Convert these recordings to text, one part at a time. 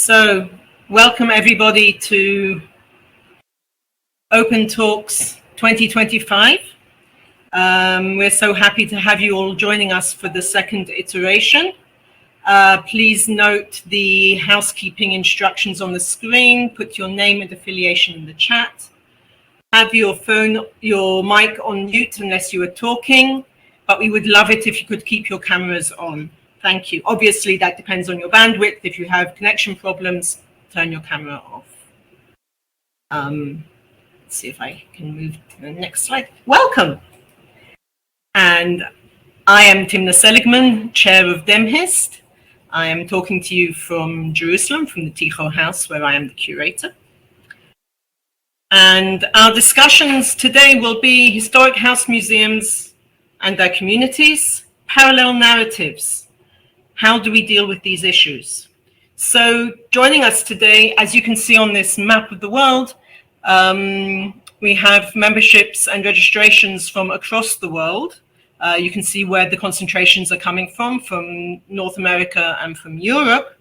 So, welcome everybody to Open Talks 2025. We're so happy to have you all joining us for the second iteration. Please note the housekeeping instructions on the screen. Put your name and affiliation in the chat. Have your mic on mute unless you are talking, but we would love it if you could keep your cameras on. Thank you. Obviously, that depends on your bandwidth. If you have connection problems, turn your camera off. Let's see if I can move to the next slide. Welcome. And I am Timna Seligman, chair of DEMHIST. I am talking to you from Jerusalem, from the Ticho house, where I am the curator. And our discussions today will be historic house museums and their communities, parallel narratives. How do we deal with these issues? So joining us today, as you can see on this map of the world, we have memberships and registrations from across the world. You can see where the concentrations are coming from North America and from Europe.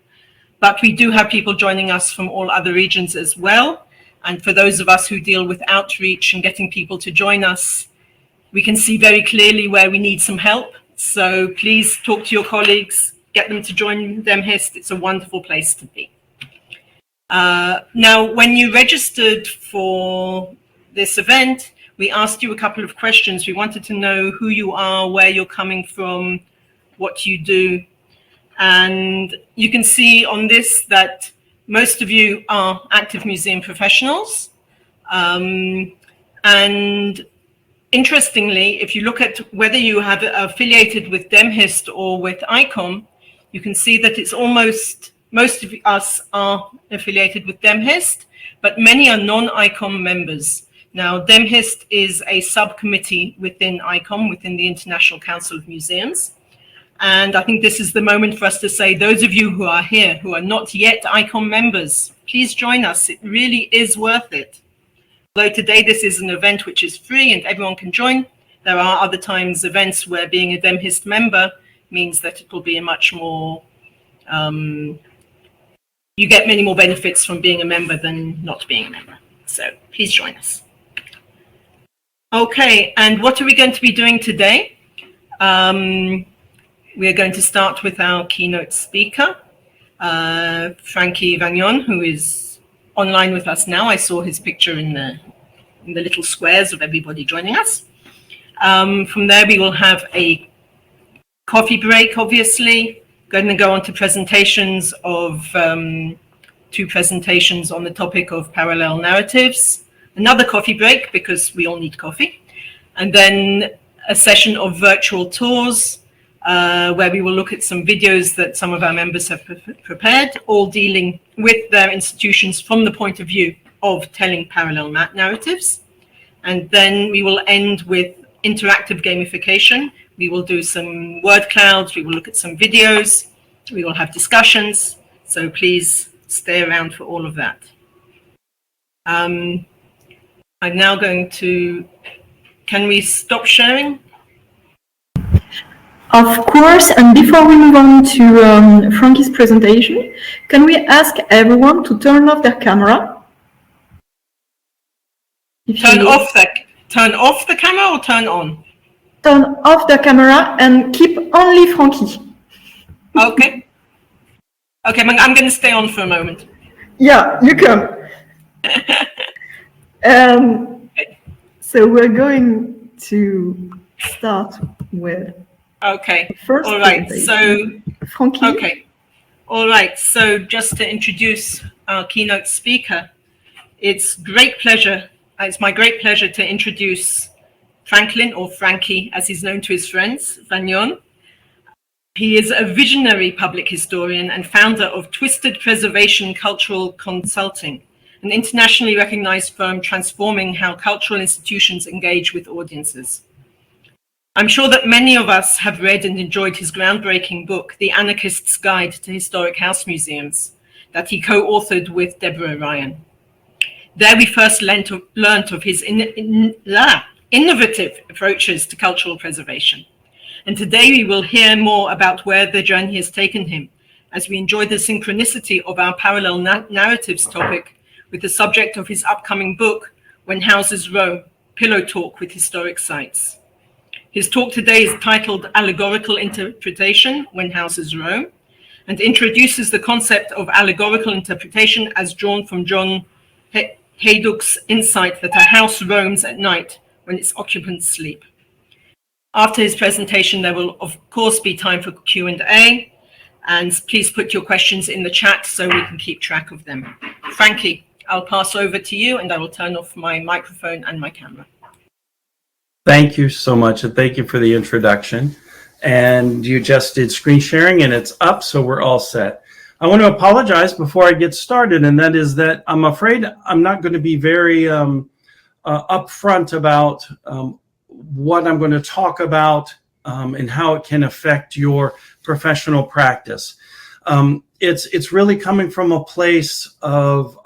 But we do have people joining us from all other regions as well. And for those of us who deal with outreach and getting people to join us, we can see very clearly where we need some help. So please talk to your colleagues, get them to join DEMHIST. It's a wonderful place to be. Now, when you registered for this event, we asked you a couple of questions. We wanted to know who you are, where you're coming from, what you do. And you can see on this that most of you are active museum professionals. And interestingly, if you look at whether you have affiliated with DEMHIST or with ICOM, you can see that it's almost, most of us are affiliated with DEMHIST, but many are non-ICOM members. Now, DEMHIST is a subcommittee within ICOM, within the International Council of Museums. And I think this is the moment for us to say, those of you who are here, who are not yet ICOM members, please join us. It really is worth it. Although today this is an event which is free and everyone can join, there are other times events where being a DEMHIST member means that it will be a much more, you get many more benefits from being a member than not being a member. So please join us. Okay, and what are we going to be doing today? We are going to start with our keynote speaker, Frankie Vagnone, who is online with us now. I saw his picture in the little squares of everybody joining us. From there, we will have a coffee break, obviously. Going to go on to presentations of two presentations on the topic of parallel narratives. Another coffee break, because we all need coffee. And then a session of virtual tours, where we will look at some videos that some of our members have prepared, all dealing with their institutions from the point of view of telling parallel narratives. And then we will end with interactive gamification. We will do some word clouds, we will look at some videos, we will have discussions. So please stay around for all of that. I'm now going to, can we stop sharing? Of course, and before we move on to Frankie's presentation, can we ask everyone to turn off their camera? Turn off the camera or turn on? Turn off the camera and keep only Frankie. Okay. Okay, I'm going to stay on for a moment. Yeah, you can. So we're going to start with. Okay. First, all right. So, Frankie. Okay. All right. So, just to introduce our keynote speaker, it's my great pleasure to introduce Franklin, or Frankie, as he's known to his friends, Vagnone. He is a visionary public historian and founder of Twisted Preservation Cultural Consulting, an internationally recognized firm transforming how cultural institutions engage with audiences. I'm sure that many of us have read and enjoyed his groundbreaking book, The Anarchist's Guide to Historic House Museums, that he co-authored with Deborah Ryan. There we first learned of his innovative approaches to cultural preservation. And today we will hear more about where the journey has taken him as we enjoy the synchronicity of our parallel narratives topic with the subject of his upcoming book, When Houses Row, Pillow Talk with Historic Sites. His talk today is titled Allegorical Interpretation, When Houses Row, and introduces the concept of allegorical interpretation as drawn from John Hayduck's insight that a house roams at night when its occupants sleep. After his presentation, there will of course be time for Q&A, and please put your questions in the chat so we can keep track of them. Frankie, I'll pass over to you, and I will turn off my microphone and my camera. Thank you so much, and thank you for the introduction. And you just did screen sharing, and it's up, so we're all set. I want to apologize before I get started, and that is that I'm afraid I'm not going to be very upfront about what I'm going to talk about and how it can affect your professional practice. It's really coming from a place of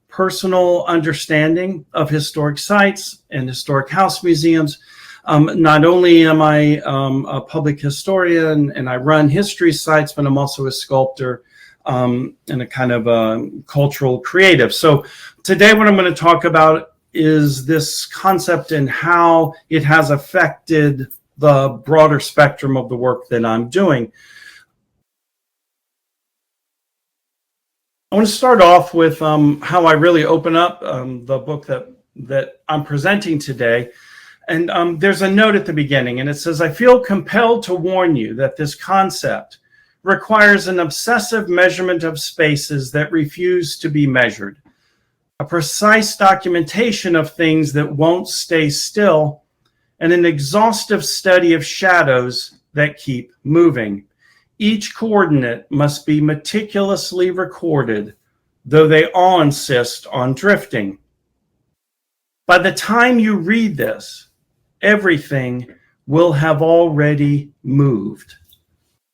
personal understanding of historic sites and historic house museums. Not only am I a public historian and I run history sites, but I'm also a sculptor and a kind of a cultural creative. So today what I'm going to talk about is this concept and how it has affected the broader spectrum of the work that I'm doing. I want to start off with how I really open up the book that I'm presenting today. And there's a note at the beginning, and it says, I feel compelled to warn you that this concept requires an obsessive measurement of spaces that refuse to be measured, a precise documentation of things that won't stay still, and an exhaustive study of shadows that keep moving. Each coordinate must be meticulously recorded, though they all insist on drifting. By the time you read this, everything will have already moved.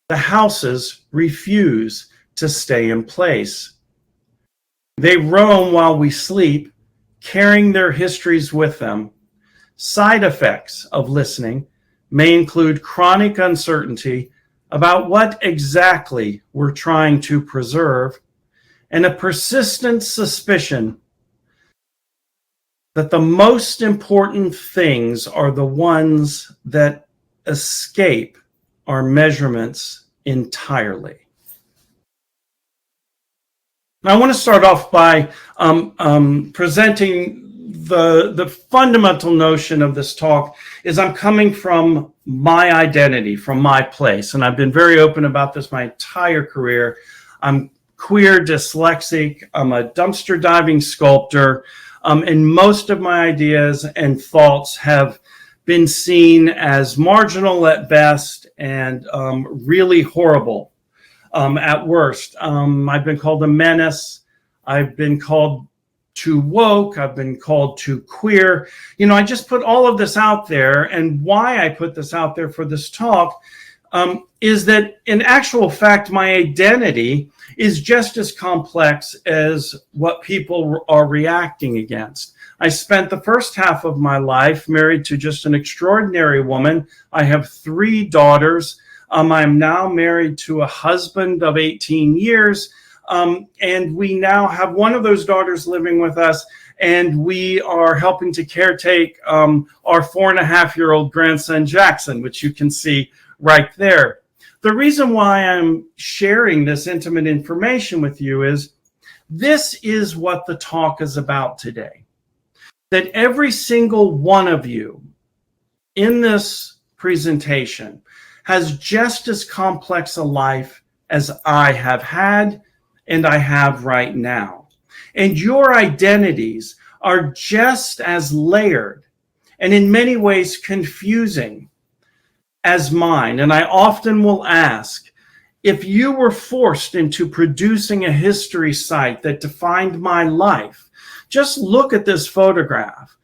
The houses refuse to stay in place. They roam while we sleep, carrying their histories with them. Side effects of listening may include chronic uncertainty about what exactly we're trying to preserve, and a persistent suspicion that the most important things are the ones that escape our measurements entirely. Now, I want to start off by presenting the fundamental notion of this talk is I'm coming from my identity, from my place. And I've been very open about this my entire career. I'm queer, dyslexic. I'm a dumpster diving sculptor. And most of my ideas and thoughts have been seen as marginal at best and really horrible at worst. I've been called a menace. I've been called too woke. I've been called too queer. You know, I just put all of this out there. And why I put this out there for this talk is that in actual fact, my identity is just as complex as what people are reacting against. I spent the first half of my life married to just an extraordinary woman. I have 3 daughters. I'm now married to a husband of 18 years. And we now have one of those daughters living with us, and we are helping to caretake our 4.5-year-old grandson, Jackson, which you can see right there. The reason why I'm sharing this intimate information with you is this is what the talk is about today. That every single one of you in this presentation has just as complex a life as I have had and I have right now. And your identities are just as layered and in many ways confusing as mine. And I often will ask, if you were forced into producing a history site that defined my life, just look at this photograph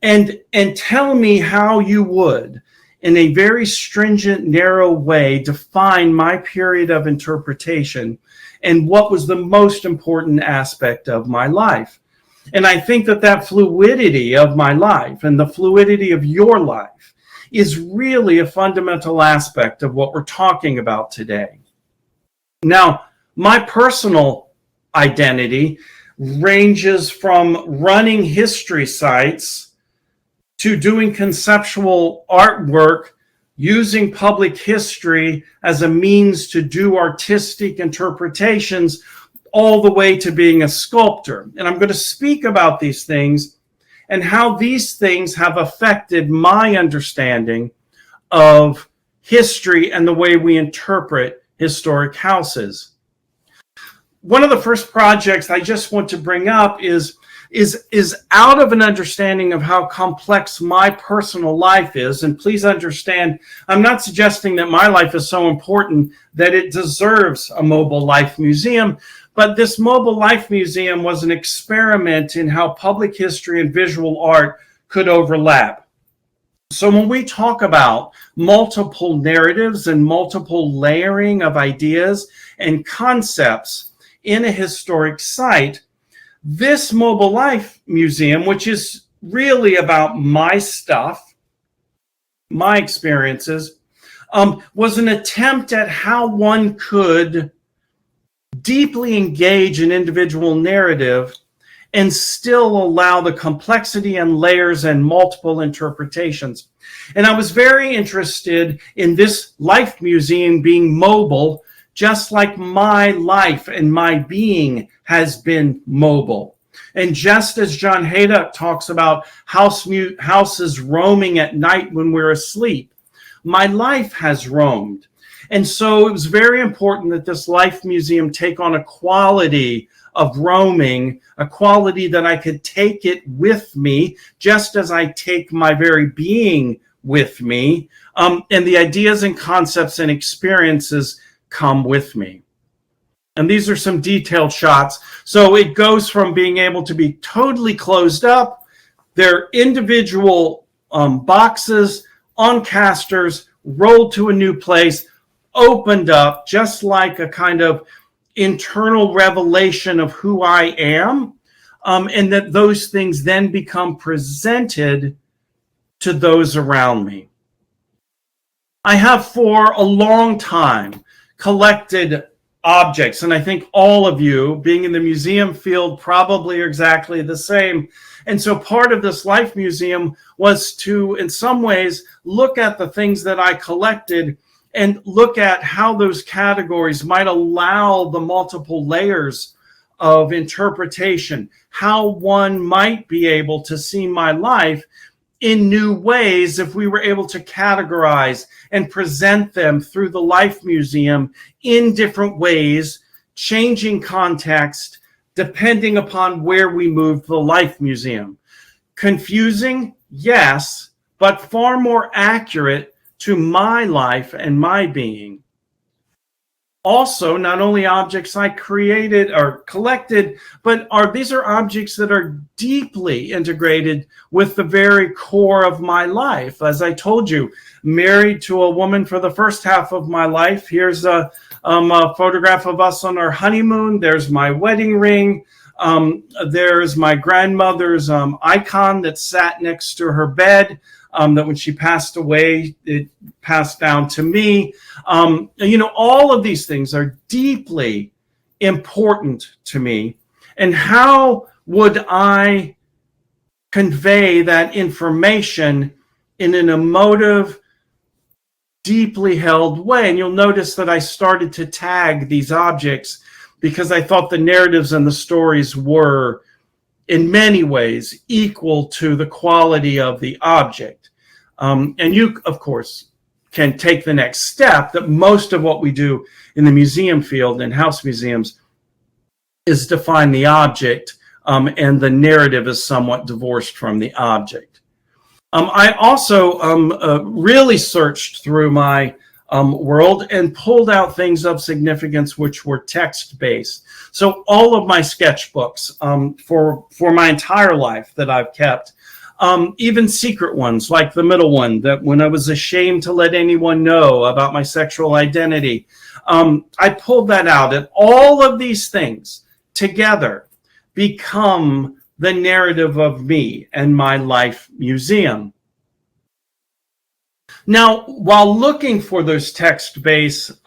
and tell me how you would, in a very stringent, narrow way, define my period of interpretation and what was the most important aspect of my life. And I think that fluidity of my life and the fluidity of your life is really a fundamental aspect of what we're talking about today. Now, My personal identity ranges from running history sites to doing conceptual artwork, using public history as a means to do artistic interpretations, all the way to being a sculptor. And I'm going to speak about these things and how these things have affected my understanding of history and the way we interpret historic houses. One of the first projects I just want to bring up is out of an understanding of how complex my personal life is. And please understand, I'm not suggesting that my life is so important that it deserves a mobile life museum, but this mobile life museum was an experiment in how public history and visual art could overlap. So when we talk about multiple narratives and multiple layering of ideas and concepts in a historic site, this mobile life museum, which is really about my stuff, my experiences, was an attempt at how one could deeply engage an individual narrative and still allow the complexity and layers and multiple interpretations. And I was very interested in this life museum being mobile, just like my life and my being has been mobile. And just as John Haydock talks about houses roaming at night when we're asleep, my life has roamed. And so it was very important that this life museum take on a quality of roaming, a quality that I could take it with me, just as I take my very being with me. And the ideas and concepts and experiences come with me. And these are some detailed shots. So it goes from being able to be totally closed up, they're individual boxes on casters, rolled to a new place, opened up, just like a kind of internal revelation of who I am, and that those things then become presented to those around me. I have for a long time collected objects, and I think all of you, being in the museum field, probably are exactly the same. And so part of this life museum was to, in some ways, look at the things that I collected and look at how those categories might allow the multiple layers of interpretation, how one might be able to see my life in new ways if we were able to categorize and present them through the Life Museum in different ways, changing context depending upon where we move to the Life Museum. Confusing? Yes, but far more accurate to my life and my being. Also, not only objects I created or collected, but these are objects that are deeply integrated with the very core of my life. As I told you, married to a woman for the first half of my life. Here's a photograph of us on our honeymoon. There's my wedding ring. There's my grandmother's icon that sat next to her bed. That when she passed away, it passed down to me. All of these things are deeply important to me. And how would I convey that information in an emotive, deeply held way? And you'll notice that I started to tag these objects because I thought the narratives and the stories were, in many ways, equal to the quality of the object. And you, of course, can take the next step that most of what we do in the museum field and house museums is define the object, and the narrative is somewhat divorced from the object. I also really searched through my world and pulled out things of significance which were text-based. So all of my sketchbooks for my entire life that I've kept, even secret ones like the middle one, that when I was ashamed to let anyone know about my sexual identity, I pulled that out. And all of these things together become the narrative of me and my life museum. Now, while looking for those text-based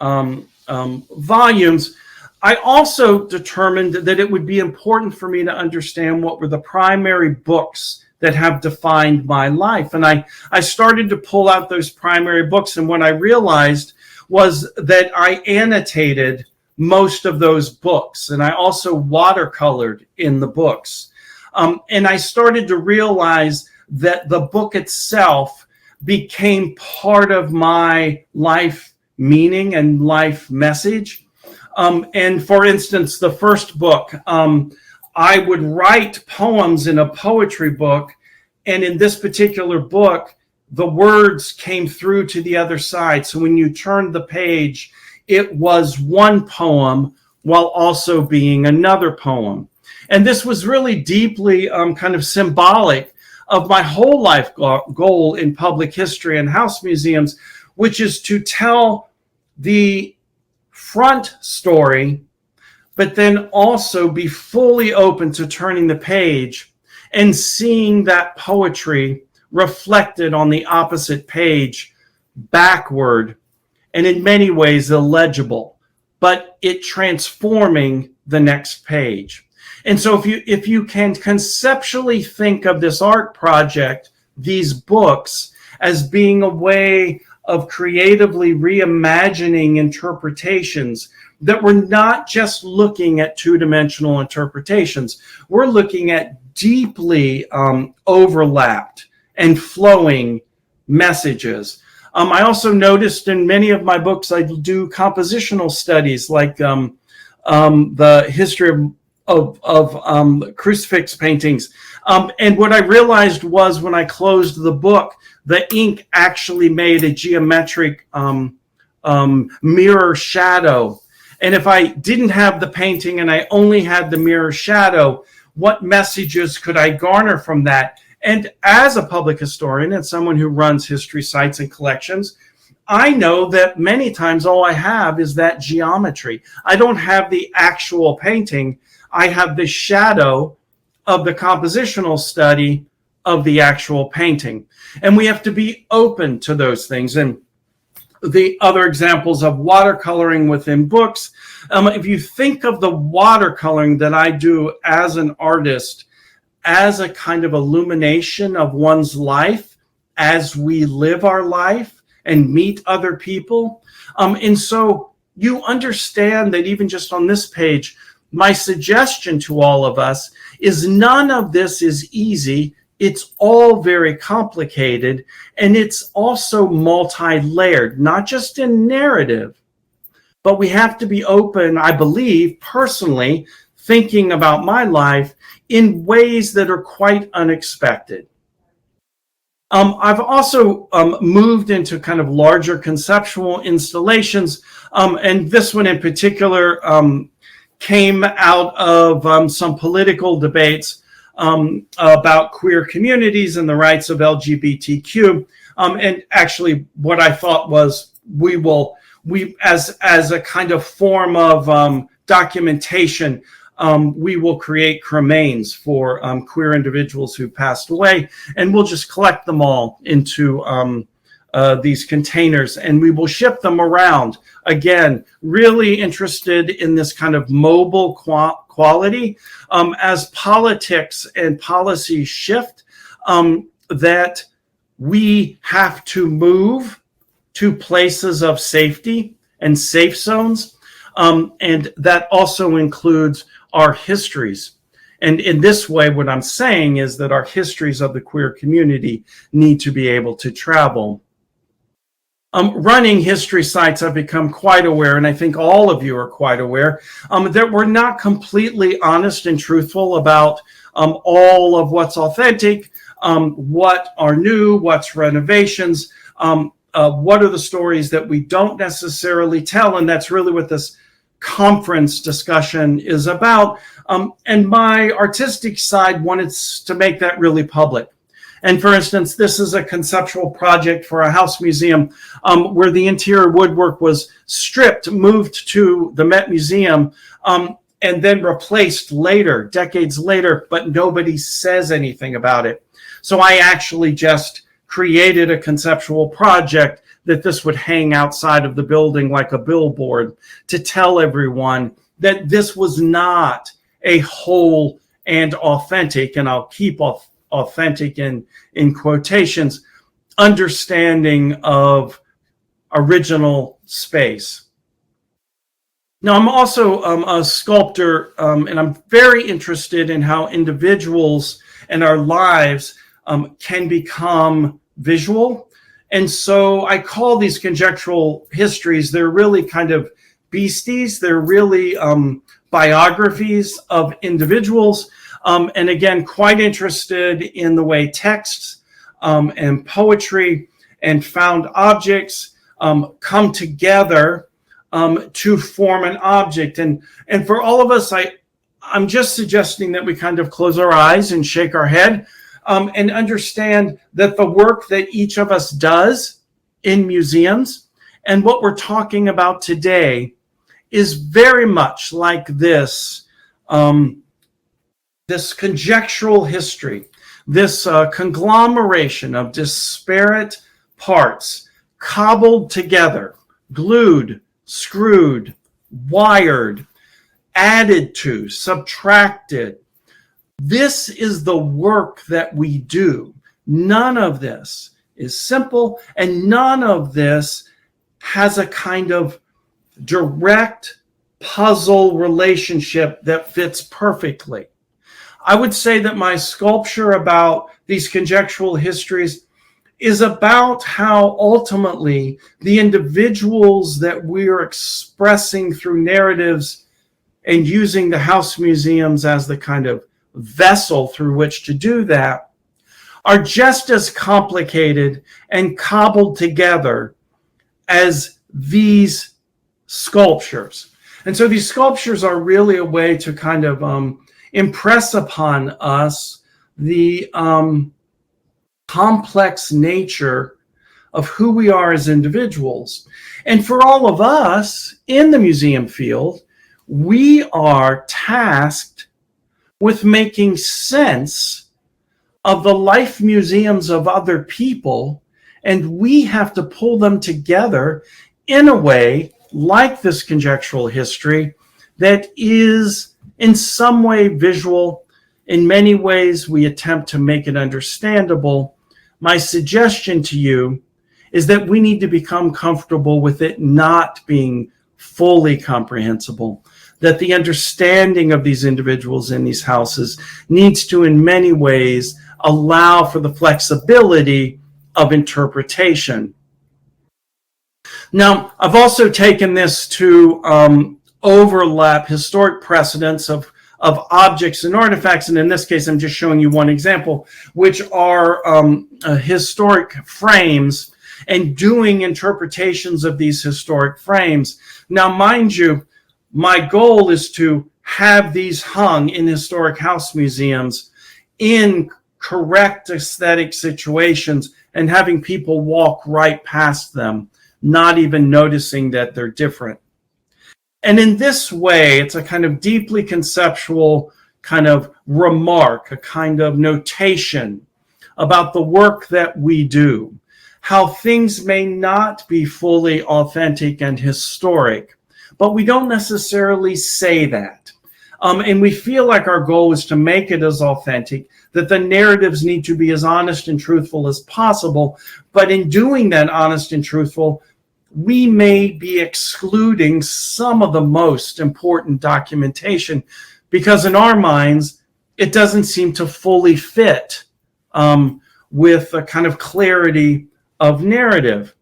volumes, I also determined that it would be important for me to understand what were the primary books that have defined my life. And I started to pull out those primary books. And what I realized was that I annotated most of those books. And I also watercolored in the books. And I started to realize that the book itself became part of my life meaning and life message. And for instance, the first book, I would write poems in a poetry book. And in this particular book, the words came through to the other side. So when you turned the page, it was one poem while also being another poem. And this was really deeply kind of symbolic of my whole life goal in public history and house museums, which is to tell the front story, but then also be fully open to turning the page and seeing that poetry reflected on the opposite page backward, and in many ways illegible, but it transforming the next page. And so if you can conceptually think of this art project, these books, as being a way of creatively reimagining interpretations, that we're not just looking at two-dimensional interpretations, we're looking at deeply overlapped and flowing messages. I also noticed in many of my books, I do compositional studies, like the history of crucifix paintings. And what I realized was when I closed the book, the ink actually made a geometric mirror shadow. And if I didn't have the painting and I only had the mirror shadow, what messages could I garner from that? And as a public historian and someone who runs history sites and collections, I know that many times all I have is that geometry. I don't have the actual painting. I have the shadow of the compositional study of the actual painting. And we have to be open to those things. And the other examples of watercoloring within books, if you think of the watercoloring that I do as an artist as a kind of illumination of one's life as we live our life and meet other people. And so you understand that even just on this page, my suggestion to all of us is none of this is easy. It's all very complicated, and it's also multi-layered, not just in narrative, but we have to be open, I believe, personally, thinking about my life in ways that are quite unexpected. I've also moved into kind of larger conceptual installations, and this one in particular came out of some political debates about queer communities and the rights of LGBTQ. And actually what I thought was we as a kind of form of documentation, we will create cremains for queer individuals who passed away, and we'll just collect them all into these containers, and we will ship them around. Again, really interested in this kind of mobile quality as politics and policy shift, that we have to move to places of safety and safe zones. And that also includes our histories. And in this way, what I'm saying is that our histories of the queer community need to be able to travel. Running history sites, I've become quite aware, and I think all of you are quite aware, that we're not completely honest and truthful about all of what's authentic, what are new, what's renovations, what are the stories that we don't necessarily tell, and that's really what this conference discussion is about. And my artistic side wanted to make that really public. And for instance, this is a conceptual project for a house museum where the interior woodwork was stripped, moved to the Met Museum, and then replaced later, decades later, but nobody says anything about it. So I actually just created a conceptual project that this would hang outside of the building like a billboard to tell everyone that this was not a whole and authentic, and I'll keep authentic in quotations, understanding of original space. Now, I'm also a sculptor, and I'm very interested in how individuals and our lives can become visual. And so I call these conjectural histories, they're really kind of beasties. They're really biographies of individuals. And again, quite interested in the way texts and poetry and found objects come together to form an object. And for all of us, I'm just suggesting that we kind of close our eyes and shake our head and understand that the work that each of us does in museums and what we're talking about today is very much like this, this conjectural history, this conglomeration of disparate parts cobbled together, glued, screwed, wired, added to, subtracted. This is the work that we do. None of this is simple, and none of this has a kind of direct puzzle relationship that fits perfectly. I would say that my sculpture about these conjectural histories is about how ultimately the individuals that we are expressing through narratives and using the house museums as the kind of vessel through which to do that are just as complicated and cobbled together as these sculptures. And so these sculptures are really a way to kind of impress upon us the complex nature of who we are as individuals. And for all of us in the museum field, we are tasked with making sense of the life museums of other people, and we have to pull them together in a way like this conjectural history that is in some way visual. In many ways, we attempt to make it understandable. My suggestion to you is that we need to become comfortable with it not being fully comprehensible, that the understanding of these individuals in these houses needs to, in many ways, allow for the flexibility of interpretation. Now, I've also taken this to overlap historic precedents of objects and artifacts, and in this case, I'm just showing you one example, which are historic frames, and doing interpretations of these historic frames. Now, mind you, my goal is to have these hung in historic house museums in correct aesthetic situations and having people walk right past them, not even noticing that they're different. And in this way, it's a kind of deeply conceptual kind of remark, a kind of notation about the work that we do, how things may not be fully authentic and historic, but we don't necessarily say that. And we feel like our goal is to make it as authentic, that the narratives need to be as honest and truthful as possible. But in doing that honest and truthful, we may be excluding some of the most important documentation because in our minds, it doesn't seem to fully fit with a kind of clarity of narrative.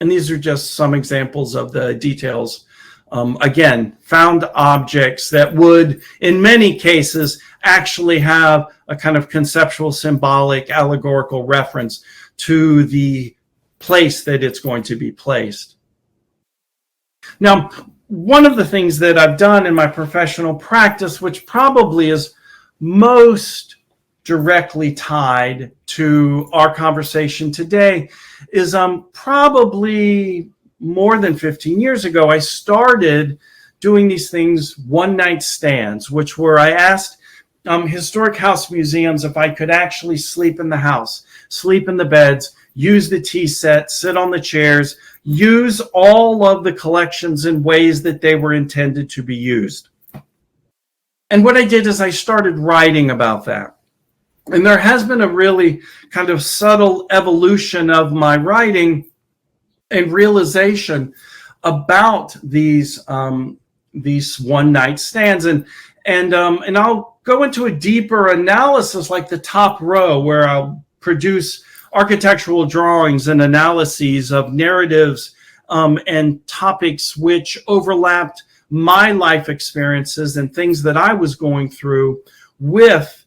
And these are just some examples of the details. Again, found objects that would, in many cases, actually have a kind of conceptual, symbolic, allegorical reference to the place that it's going to be placed. Now, one of the things that I've done in my professional practice, which probably is most directly tied to our conversation today, is probably more than 15 years ago, I started doing these things, one-night stands, which were I asked historic house museums if I could actually sleep in the house, sleep in the beds, use the tea set, sit on the chairs, use all of the collections in ways that they were intended to be used. And what I did is I started writing about that. And there has been a really kind of subtle evolution of my writing and realization about these one-night stands. And I'll go into a deeper analysis, like the top row, where I'll produce architectural drawings and analyses of narratives and topics which overlapped my life experiences and things that I was going through, with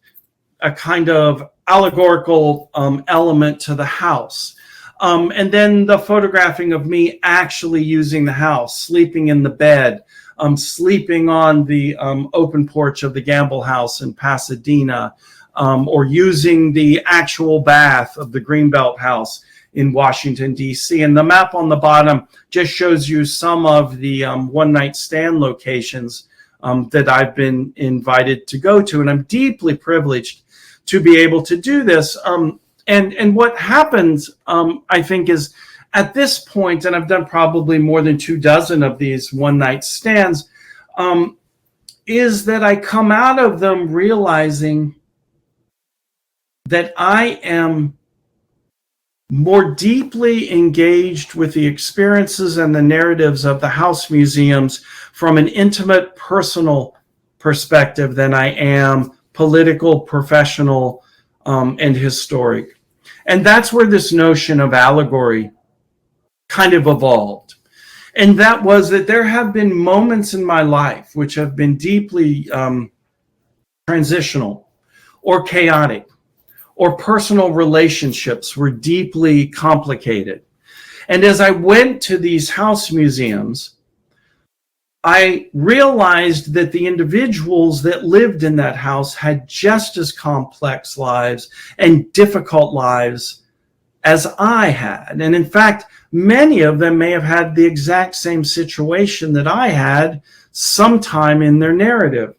a kind of allegorical element to the house. And then the photographing of me actually using the house, sleeping in the bed, sleeping on the open porch of the Gamble House in Pasadena, or using the actual bath of the Greenbelt House in Washington, D.C. And the map on the bottom just shows you some of the one-night stand locations that I've been invited to go to. And I'm deeply privileged to be able to do this. And what happens, I think, is at this point, and I've done probably more than 24 of these one-night stands, is that I come out of them realizing that I am more deeply engaged with the experiences and the narratives of the house museums from an intimate, personal perspective than I am political, professional, and historic. And that's where this notion of allegory kind of evolved. And that was that there have been moments in my life which have been deeply transitional or chaotic, or personal relationships were deeply complicated. And as I went to these house museums, I realized that the individuals that lived in that house had just as complex lives and difficult lives as I had. And in fact, many of them may have had the exact same situation that I had sometime in their narrative.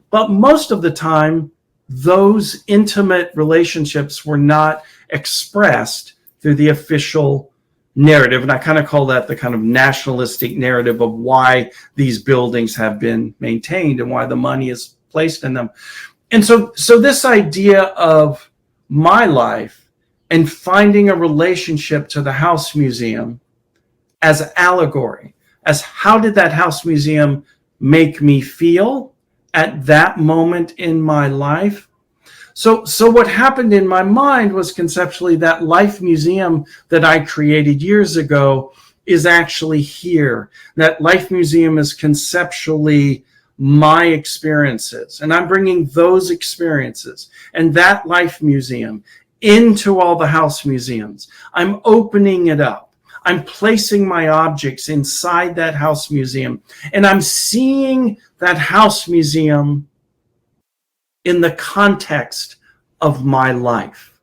But most of the time, those intimate relationships were not expressed through the official narrative. And I kind of call that the kind of nationalistic narrative of why these buildings have been maintained and why the money is placed in them. And so this idea of my life and finding a relationship to the house museum as allegory, as how did that house museum make me feel at that moment in my life. So what happened in my mind was conceptually that life museum that I created years ago is actually here. That life museum is conceptually my experiences. And I'm bringing those experiences and that life museum into all the house museums. I'm opening it up. I'm placing my objects inside that house museum, and I'm seeing that house museum in the context of my life.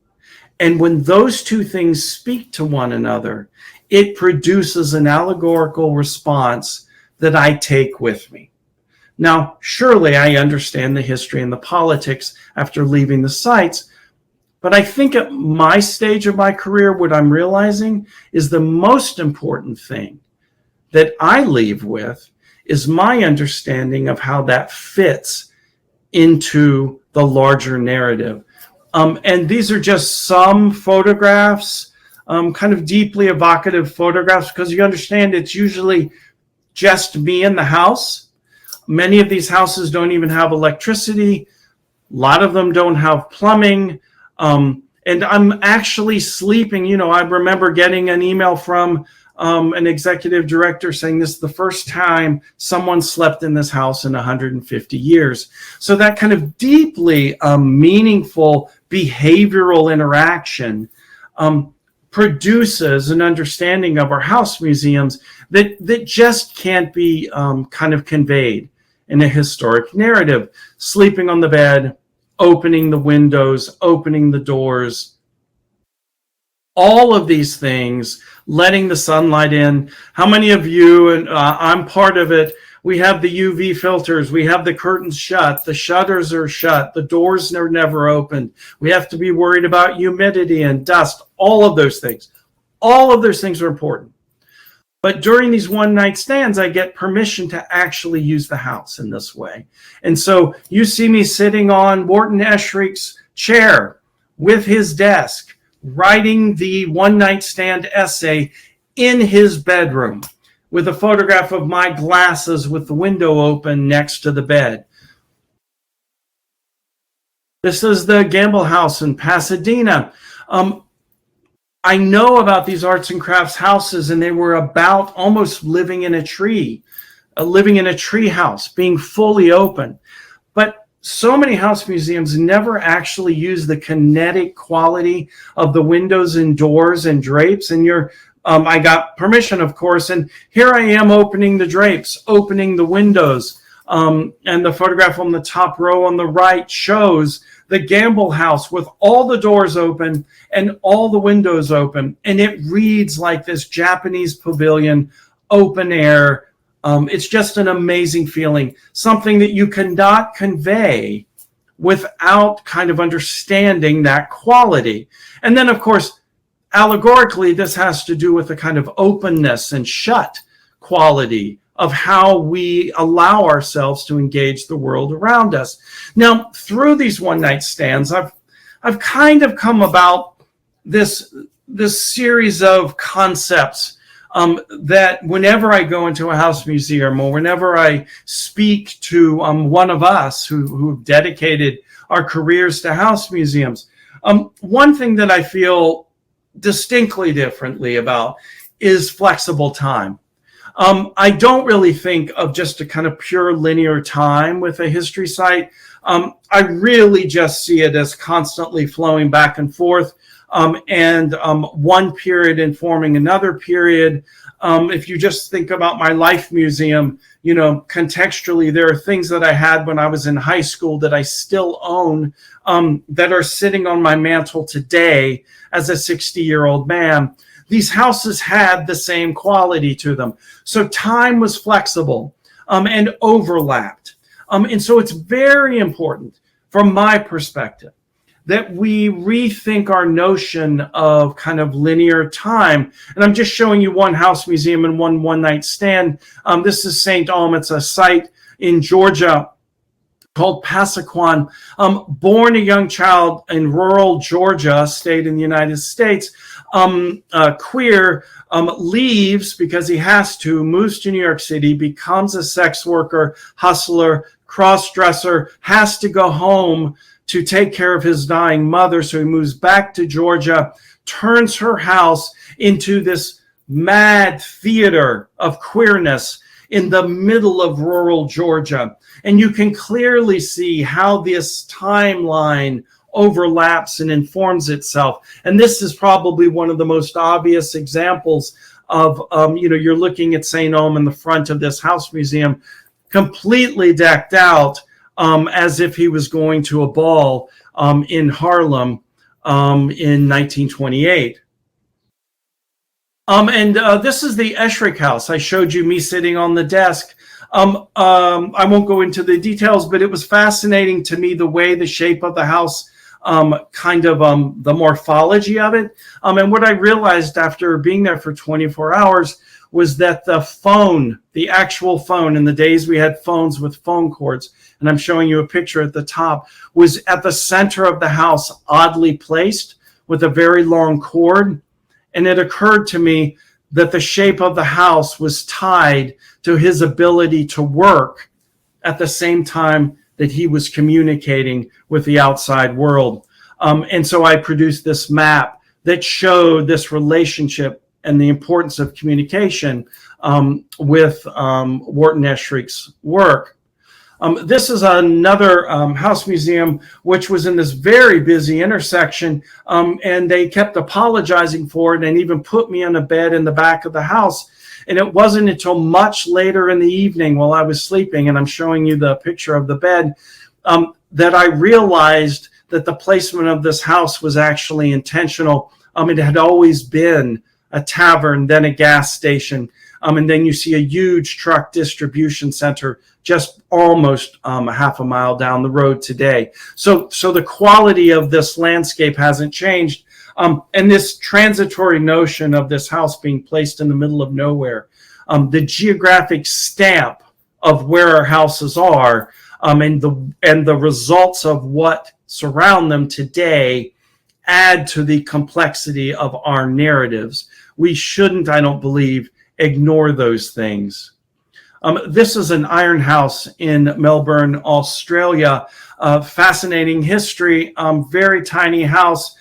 And when those two things speak to one another, it produces an allegorical response that I take with me. Now, surely I understand the history and the politics after leaving the sites, but I think at my stage of my career, what I'm realizing is the most important thing that I leave with is my understanding of how that fits into the larger narrative. And these are just some photographs, kind of deeply evocative photographs, because you understand it's usually just me in the house. Many of these houses don't even have electricity. A lot of them don't have plumbing. And I'm actually sleeping. You know, I remember getting an email from an executive director saying this is the first time someone slept in this house in 150 years. So that kind of deeply meaningful behavioral interaction produces an understanding of our house museums that just can't be kind of conveyed in a historic narrative. Sleeping on the bed, opening the windows, opening the doors, all of these things, letting the sunlight in. How many of you, and I'm part of it, We have the UV filters. We have the curtains shut. The shutters are shut. The doors are never opened. We have to be worried about humidity and dust, all of those things. All of those things are important. But during these one-night stands, I get permission to actually use the house in this way. And so you see me sitting on Wharton Eschrich's chair with his desk, writing the one-night stand essay in his bedroom, with a photograph of my glasses with the window open next to the bed. This is the Gamble House in Pasadena. I know about these arts and crafts houses, and they were about almost living in a tree house, being fully open. But so many house museums never actually use the kinetic quality of the windows and doors and drapes. And I got permission, of course, and here I am opening the drapes, opening the windows, and the photograph on the top row on the right shows the Gamble House with all the doors open and all the windows open, and it reads like this Japanese pavilion, open air. It's just an amazing feeling, something that you cannot convey without kind of understanding that quality. And then, of course, allegorically, this has to do with the kind of openness and shut quality of how we allow ourselves to engage the world around us. Now, through these one-night stands, I've kind of come about this series of concepts that whenever I go into a house museum or whenever I speak to one of us who've dedicated our careers to house museums, one thing that I feel distinctly differently about is flexible time. I don't really think of just a kind of pure linear time with a history site. I really just see it as constantly flowing back and forth, and one period informing another period. If you just think about my life museum, contextually, there are things that I had when I was in high school that I still own, that are sitting on my mantle today as a 60-year-old man. These houses had the same quality to them. So time was flexible and overlapped. And so it's very important from my perspective that we rethink our notion of kind of linear time. And I'm just showing you one house museum and one night stand. This is St. Alm. It's a site in Georgia called Passaquan. Born a young child in rural Georgia, state in the United States, queer, leaves because he has to, moves to New York City, becomes a sex worker, hustler, cross-dresser, has to go home to take care of his dying mother. So he moves back to Georgia, turns her house into this mad theater of queerness in the middle of rural Georgia. And you can clearly see how this timeline overlaps and informs itself. And this is probably one of the most obvious examples of, you're looking at St. Alm in the front of this house museum, completely decked out as if he was going to a ball in Harlem in 1928. This is the Eschrich house. I showed you me sitting on the desk. I won't go into the details, but it was fascinating to me the way the shape of the house, the morphology of it. And what I realized after being there for 24 hours was that the actual phone, in the days we had phones with phone cords, and I'm showing you a picture at the top, was at the center of the house, oddly placed with a very long cord. And it occurred to me that the shape of the house was tied to his ability to work at the same time that he was communicating with the outside world. And so I produced this map that showed this relationship and the importance of communication with Wharton Eschrich's work. This is another house museum, which was in this very busy intersection, and they kept apologizing for it and even put me on a bed in the back of the house. And it wasn't until much later in the evening while I was sleeping, and I'm showing you the picture of the bed, that I realized that the placement of this house was actually intentional. It had always been a tavern, then a gas station. And then you see a huge truck distribution center just almost a half a mile down the road today. So the quality of this landscape hasn't changed. And this transitory notion of this house being placed in the middle of nowhere, the geographic stamp of where our houses are, and the results of what surround them today add to the complexity of our narratives. We shouldn't, I don't believe, ignore those things. This is an iron house in Melbourne, Australia. Fascinating history, very tiny house.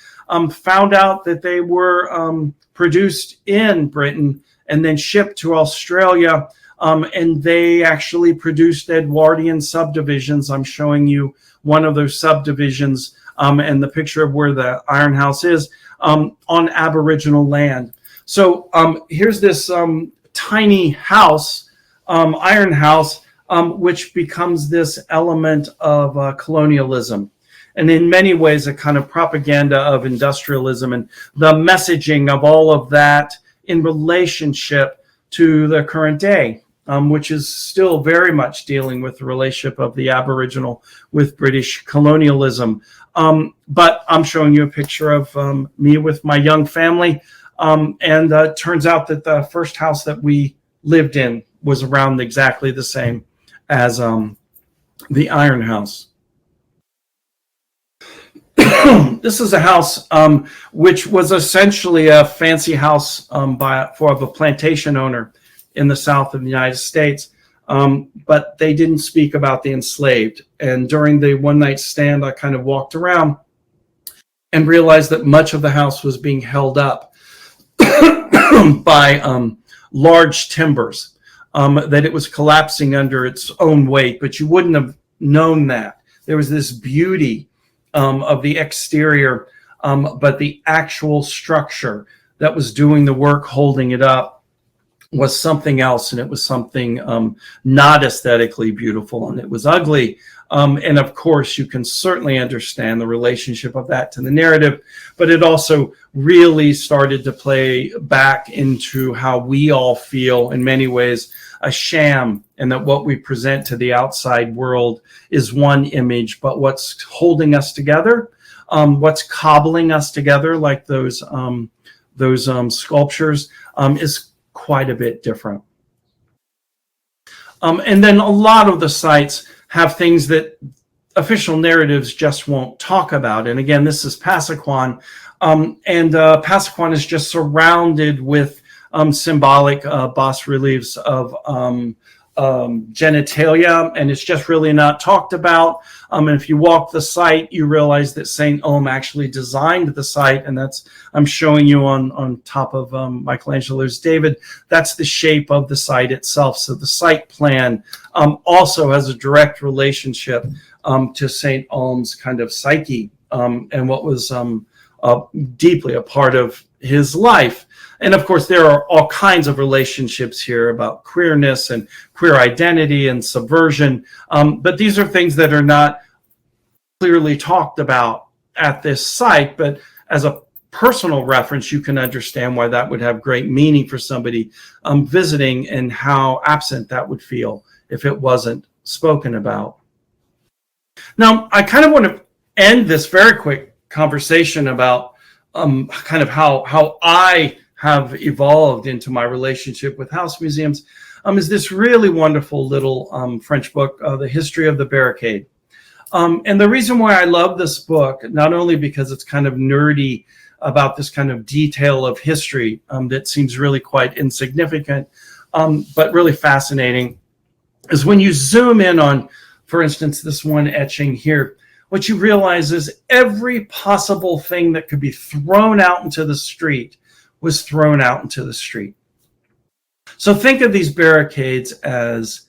Found out that they were produced in Britain and then shipped to Australia. And they actually produced Edwardian subdivisions. I'm showing you one of those subdivisions and the picture of where the iron house is on Aboriginal land. So here's this tiny house, iron house, which becomes this element of colonialism. And in many ways, a kind of propaganda of industrialism and the messaging of all of that in relationship to the current day, which is still very much dealing with the relationship of the Aboriginal with British colonialism. But I'm showing you a picture of me with my young family. And it turns out that the first house that we lived in was around exactly the same as the iron house. This is a house which was essentially a fancy house of a plantation owner in the south of the United States, but they didn't speak about the enslaved. And during the one-night stand, I kind of walked around and realized that much of the house was being held up by large timbers, that it was collapsing under its own weight, but you wouldn't have known that. There was this beauty of the exterior, but the actual structure that was doing the work holding it up was something else, and it was something not aesthetically beautiful, and it was ugly. And of course, you can certainly understand the relationship of that to the narrative, but it also really started to play back into how we all feel, in many ways, a sham, and that what we present to the outside world is one image, but what's holding us together, what's cobbling us together, like those sculptures, is quite a bit different. And then a lot of the sites have things that official narratives just won't talk about. And again, this is Pasaquan, and Pasaquan is just surrounded with symbolic bas reliefs of genitalia, and it's just really not talked about. And if you walk the site, you realize that St. Ulm actually designed the site, and that's, I'm showing you on top of Michelangelo's David. That's the shape of the site itself. So the site plan also has a direct relationship to St. Ulm's kind of psyche and what was deeply a part of his life. And of course, there are all kinds of relationships here about queerness and queer identity and subversion. But these are things that are not clearly talked about at this site. But as a personal reference, you can understand why that would have great meaning for somebody visiting, and how absent that would feel if it wasn't spoken about. Now, I kind of want to end this very quick conversation about kind of how I have evolved into my relationship with house museums, is this really wonderful little French book, The History of the Barricade. And the reason why I love this book, not only because it's kind of nerdy about this kind of detail of history that seems really quite insignificant, but really fascinating, is when you zoom in on, for instance, this one etching here, what you realize is every possible thing that could be thrown out into the street was thrown out into the street. So think of these barricades as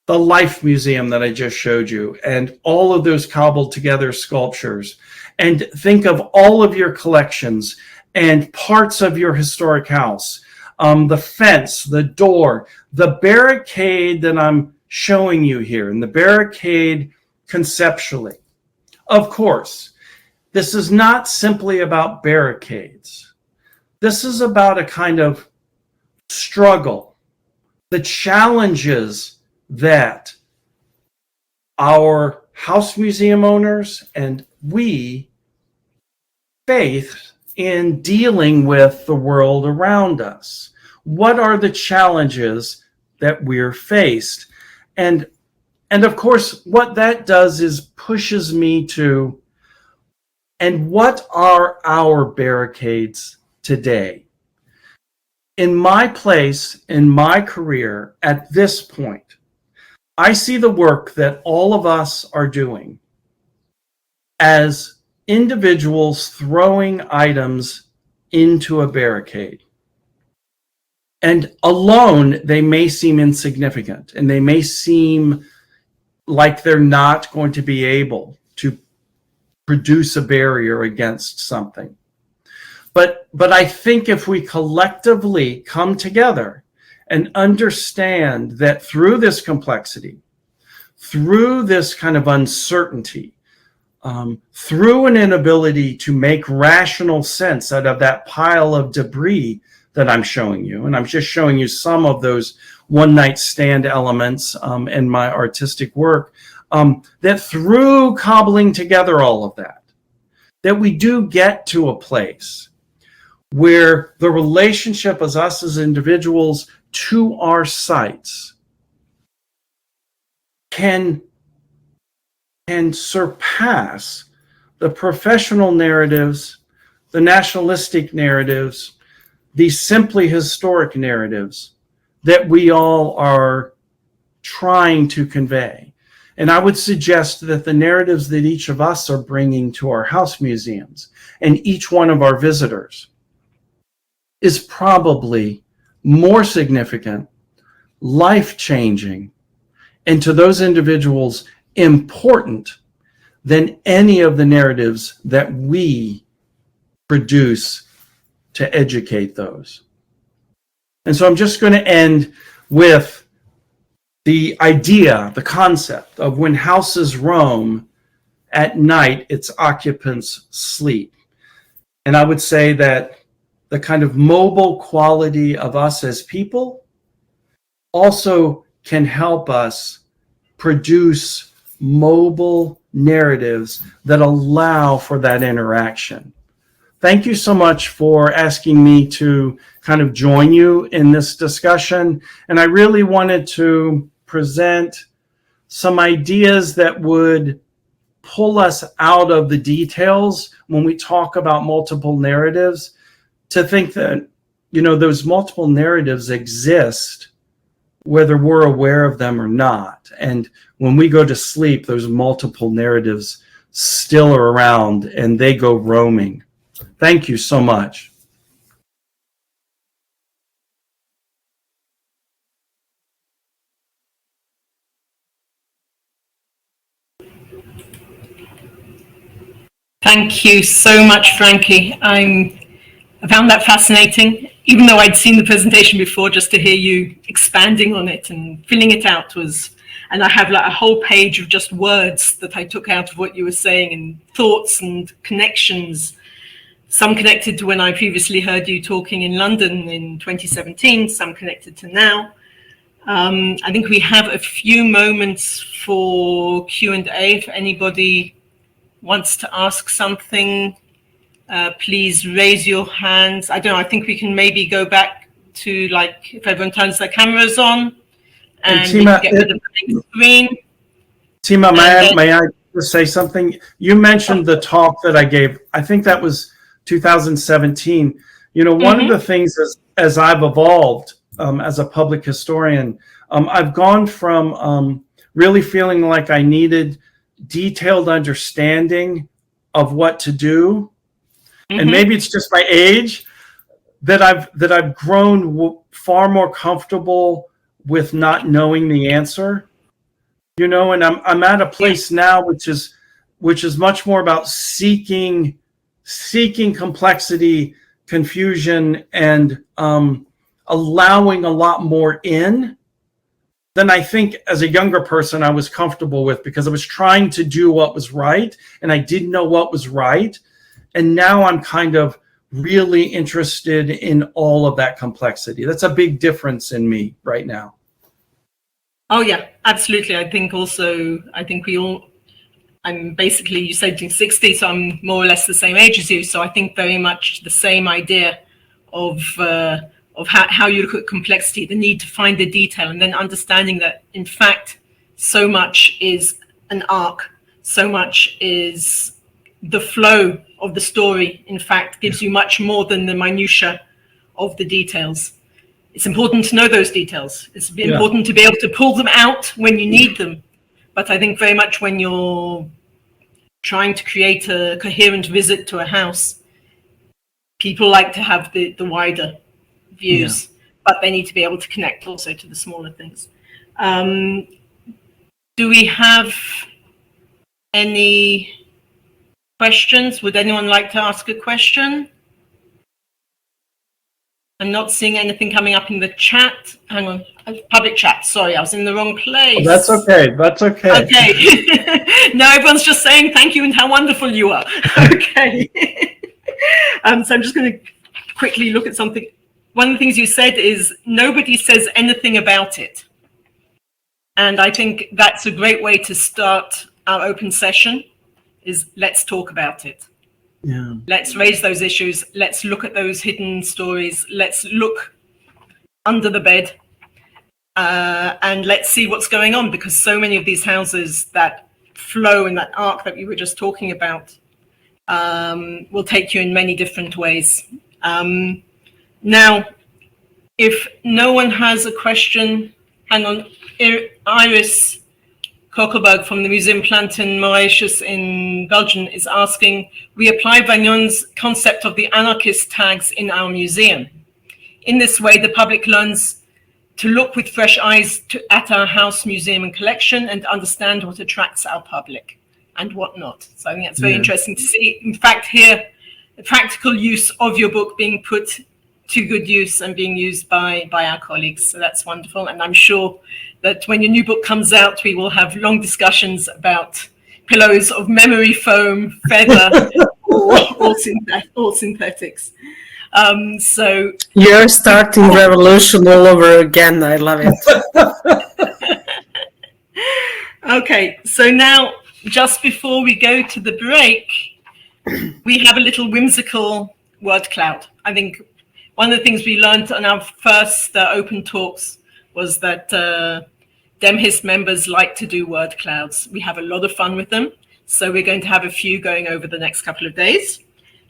the Life Museum that I just showed you, and all of those cobbled together sculptures. And think of all of your collections and parts of your historic house, the fence, the door, the barricade that I'm showing you here, and the barricade conceptually. Of course, this is not simply about barricades. This is about a kind of struggle, the challenges that our house museum owners and we face in dealing with the world around us. What are the challenges that we're faced? And of course, what that does is pushes me to, and what are our barricades today? In my place, in my career, at this point, I see the work that all of us are doing as individuals throwing items into a barricade. And alone, they may seem insignificant, and they may seem like they're not going to be able to produce a barrier against something. But I think if we collectively come together and understand that through this complexity, through this kind of uncertainty, through an inability to make rational sense out of that pile of debris that I'm showing you, and I'm just showing you some of those one-night stand elements in my artistic work, that through cobbling together all of that we do get to a place where the relationship as us as individuals to our sites can surpass the professional narratives, the nationalistic narratives, the simply historic narratives that we all are trying to convey. And I would suggest that the narratives that each of us are bringing to our house museums and each one of our visitors is probably more significant, life-changing, and to those individuals important than any of the narratives that we produce to educate those. And so I'm just going to end with the idea, the concept of when houses roam at night, its occupants sleep. And I would say that the kind of mobile quality of us as people also can help us produce mobile narratives that allow for that interaction. Thank you so much for asking me to kind of join you in this discussion. And I really wanted to present some ideas that would pull us out of the details when we talk about multiple narratives, to think that, you know, those multiple narratives exist whether we're aware of them or not. And when we go to sleep, those multiple narratives still are around and they go roaming. Thank you so much. Thank you so much, Frankie. I found that fascinating, even though I'd seen the presentation before. Just to hear you expanding on it and filling it out was, and I have like a whole page of just words that I took out of what you were saying and thoughts and connections, some connected to when I previously heard you talking in London in 2017, some connected to now. I think we have a few moments for Q&A. If anybody wants to ask something, please raise your hands. I don't know, I think we can maybe go back to, like, if everyone turns their cameras on and Timna, get rid of the big screen. Timna, may I just say something? You mentioned the talk that I gave. I think that was 2017. You know, one of the things as I've evolved as a public historian, I've gone from really feeling like I needed detailed understanding of what to do, and maybe it's just my age, that I've grown far more comfortable with not knowing the answer, you know. And I'm at a place now which is much more about seeking complexity, confusion, and allowing a lot more in than I think as a younger person I was comfortable with, because I was trying to do what was right and I didn't know what was right. And now I'm kind of really interested in all of that complexity. That's a big difference in me right now. Oh yeah, absolutely. I think we all, I'm basically, you said you're 60, so I'm more or less the same age as you. So I think very much the same idea of how you look at complexity, the need to find the detail, and then understanding that in fact, so much is an arc, so much is the flow of the story, in fact, gives you much more than the minutiae of the details. It's important to know those details. It's important to be able to pull them out when you need them. But I think very much when you're trying to create a coherent visit to a house, people like to have the wider views, but they need to be able to connect also to the smaller things. Do we have any questions? Would anyone like to ask a question? I'm not seeing anything coming up in the chat. Hang on, public chat. Sorry, I was in the wrong place. Oh, that's okay. That's okay. Okay. No, everyone's just saying thank you and how wonderful you are. Okay. So I'm just going to quickly look at something. One of the things you said is nobody says anything about it. And I think that's a great way to start our open session, is let's talk about it. Yeah. Let's raise those issues. Let's look at those hidden stories. Let's look under the bed and let's see what's going on, because so many of these houses that flow in that arc that we were just talking about will take you in many different ways. Now, if no one has a question, hang on, Iris Kokelberg from the Museum Planten Mauritius in Belgium is asking, we apply Vagnone's concept of the anarchist tags in our museum. In this way, the public learns to look with fresh eyes at our house, museum and collection and understand what attracts our public and what not. So I think that's very interesting to see. In fact, here, the practical use of your book being put to good use and being used by our colleagues. So that's wonderful. And I'm sure that when your new book comes out, we will have long discussions about pillows of memory foam, feather, or synthetics. So you're starting revolution all over again. I love it. Okay, so now just before we go to the break, we have a little whimsical word cloud. I think one of the things we learned on our first open talks was that DEMHIST members like to do word clouds. We have a lot of fun with them. So we're going to have a few going over the next couple of days.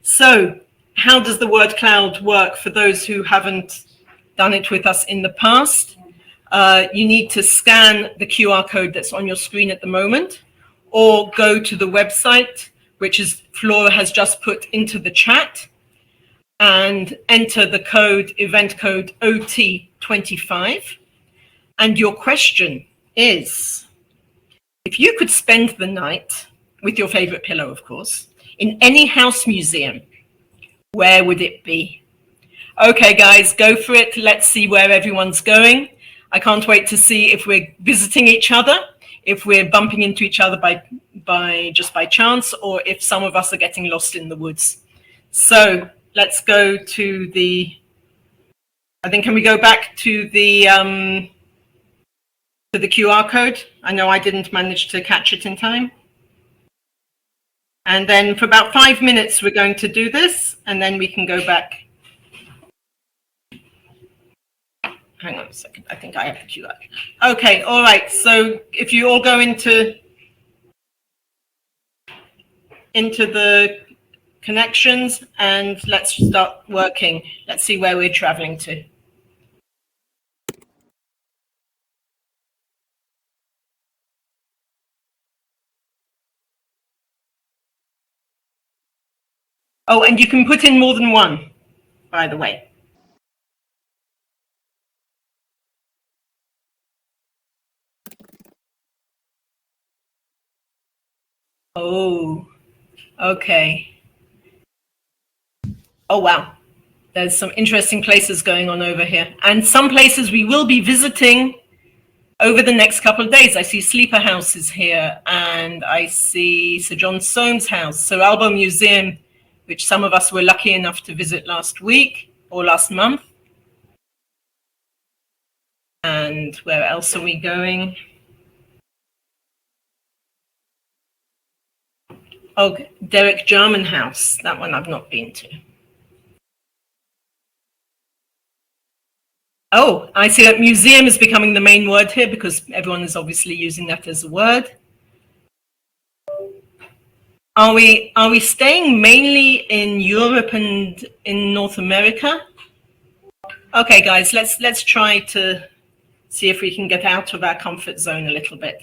So how does the word cloud work for those who haven't done it with us in the past? You need to scan the QR code that's on your screen at the moment, or go to the website, which is Flora has just put into the chat, and enter the code, event code OT25. And your question is, if you could spend the night with your favorite pillow, of course, in any house museum, where would it be? Okay, guys, go for it. Let's see where everyone's going. I can't wait to see if we're visiting each other, if we're bumping into each other just by chance, or if some of us are getting lost in the woods. So let's go to the, I think, can we go back to the QR code? I know I didn't manage to catch it in time. And then for about 5 minutes, we're going to do this, and then we can go back. Hang on a second. I think I have the QR. Okay, all right. So if you all go into the connections, and let's start working. Let's see where we're traveling to. Oh, and you can put in more than one, by the way. Oh, okay. Oh, wow. There's some interesting places going on over here. And some places we will be visiting over the next couple of days. I see Sleeper House is here, and I see Sir John Soames' house. So Albo Museum which some of us were lucky enough to visit last week or last month. And where else are we going? Oh, Derek Jarman House. That one I've not been to. Oh, I see that museum is becoming the main word here because everyone is obviously using that as a word. Are we staying mainly in Europe and in North America? Okay, guys, let's try to see if we can get out of our comfort zone a little bit.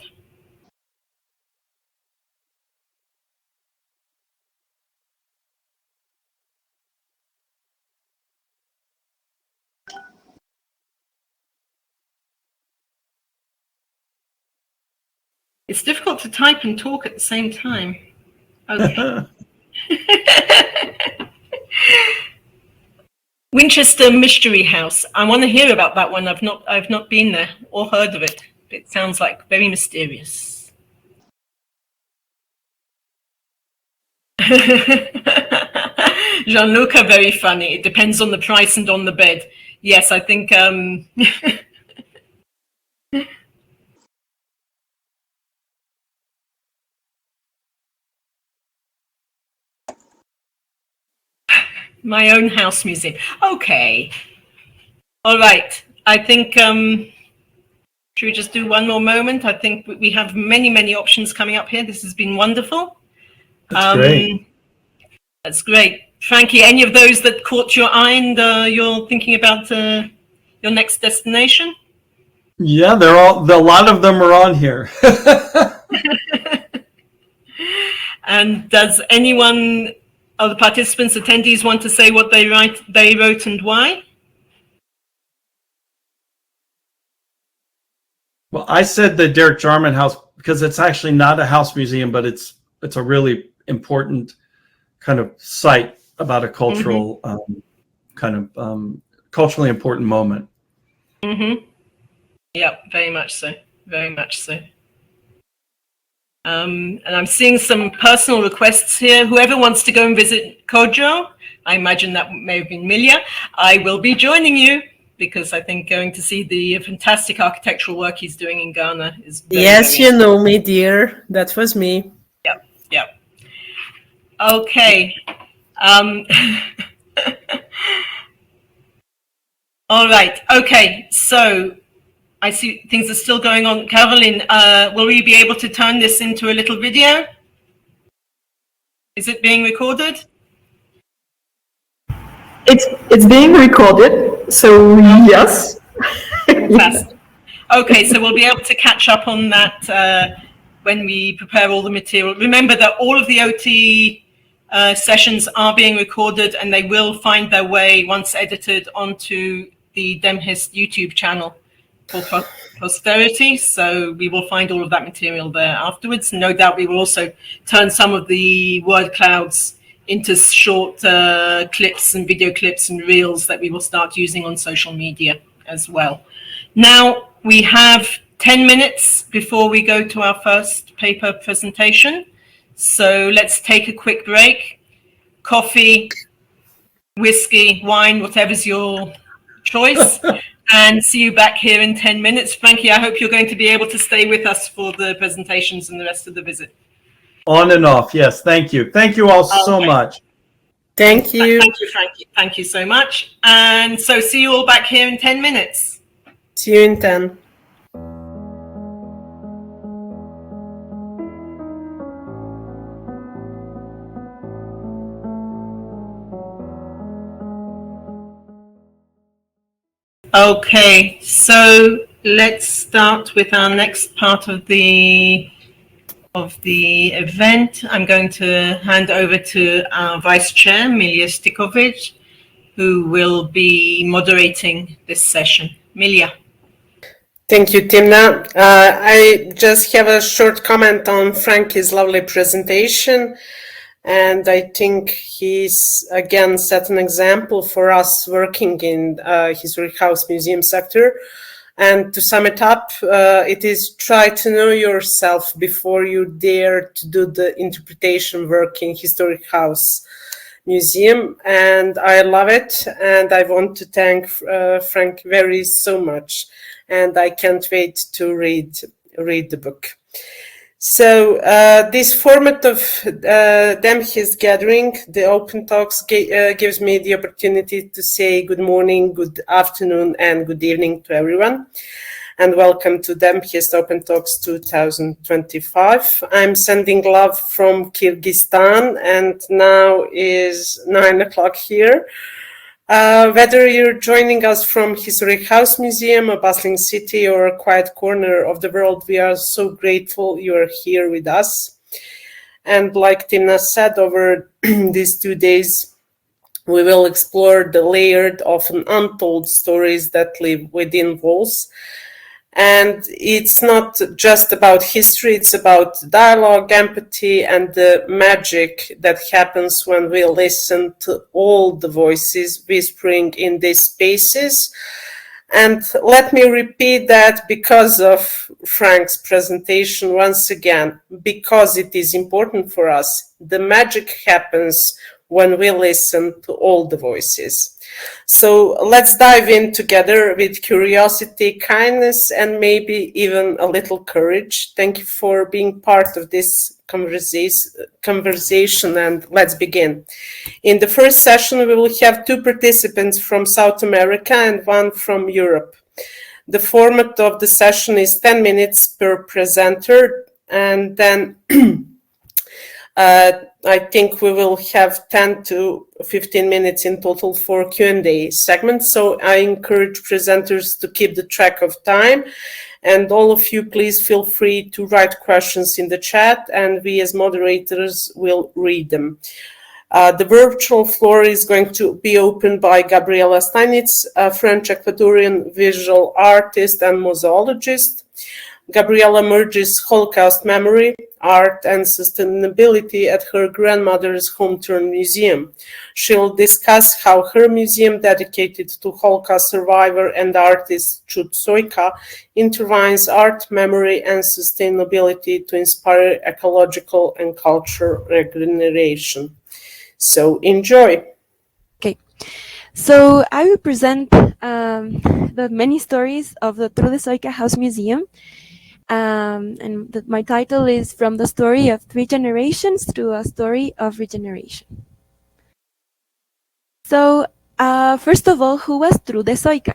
It's difficult to type and talk at the same time. Okay. Winchester Mystery House. I want to hear about that one. I've not been there or heard of it. It sounds like very mysterious. Gianluca, very funny. It depends on the price and on the bed. Yes, I think my own house museum. Okay. All right. I think, should we just do one more moment? I think we have many, many options coming up here. This has been wonderful. That's great. That's great. Frankie, any of those that caught your eye and you're thinking about your next destination? Yeah, a lot of them are on here. And does anyone of the participants, attendees, want to say what they wrote and why? Well, I said the Derek Jarman House because it's actually not a house museum, but it's a really important kind of site about a cultural culturally important moment. Mm-hmm. Yeah, very much so. Very much so. And I'm seeing some personal requests here. Whoever wants to go and visit Kojo, I imagine that may have been Milja. I will be joining you because I think going to see the fantastic architectural work he's doing in Ghana is very, Yes, very you know me, dear. That was me. Yep, yep. Okay. All right. Okay. So I see things are still going on. Caroline, will we be able to turn this into a little video? Is it being recorded? It's being recorded, so yes. Fantastic. Okay, so we'll be able to catch up on that when we prepare all the material. Remember that all of the OT sessions are being recorded and they will find their way, once edited, onto the DEMHIST YouTube channel for posterity. So we will find all of that material there afterwards. No doubt we will also turn some of the word clouds into short clips and video clips and reels that we will start using on social media as well. Now we have 10 minutes before we go to our first paper presentation. So let's take a quick break. Coffee, whiskey, wine, whatever's your choice. And see you back here in 10 minutes. Frankie, I hope you're going to be able to stay with us for the presentations and the rest of the visit. On and off, yes. Thank you. Thank you all so much. Thank you. Thank you, Frankie. Thank you so much. And so see you all back here in 10 minutes. See you in 10. Okay, so let's start with our next part of the event. I'm going to hand over to our Vice Chair, Milja Stijovic, who will be moderating this session. Milja. Thank you, Timna. I just have a short comment on Frankie's lovely presentation. And I think he's, again, set an example for us working in historic house museum sector. And to sum it up, it is try to know yourself before you dare to do the interpretation work in historic house. museum, and I love it. And I want to thank Frank very so much, and I can't wait to read the book. So this format of DEMHIST gathering, the open talks, gives me the opportunity to say good morning, good afternoon, and good evening to everyone. And welcome to DEMHIST Open Talks 2025. I'm sending love from Kyrgyzstan, and now is 9 o'clock here. Whether you're joining us from Historic House Museum, a bustling city, or a quiet corner of the world, we are so grateful you are here with us. And like Timna said, over these 2 days, we will explore the layered, often untold stories that live within walls. And it's not just about history, it's about dialogue, empathy, and the magic that happens when we listen to all the voices whispering in these spaces. And let me repeat that because of Frank's presentation once again, because it is important for us. The magic happens when we listen to all the voices. So let's dive in together with curiosity, kindness, and maybe even a little courage. Thank you for being part of this conversation, and let's begin. In the first session, we will have 2 participants from South America and 1 from Europe. The format of the session is 10 minutes per presenter, and then I think we will have 10 to 15 minutes in total for Q&A segments. So I encourage presenters to keep the track of time. And all of you, please feel free to write questions in the chat, and we as moderators will read them. The virtual floor is going to be opened by Grabriela Steinitz, a French-Ecuadorian visual artist and museologist. Grabriela merges Holocaust memory, art, and sustainability at her grandmother's hometown museum. She'll discuss how her museum, dedicated to Holocaust survivor and artist Sieracka, intertwines art, memory, and sustainability to inspire ecological and cultural regeneration. So enjoy. Okay, so I will present the many stories of the Trudesoika House Museum. My title is From the Story of 3 Generations to a Story of Regeneration. So, first of all, who was Trudesoika?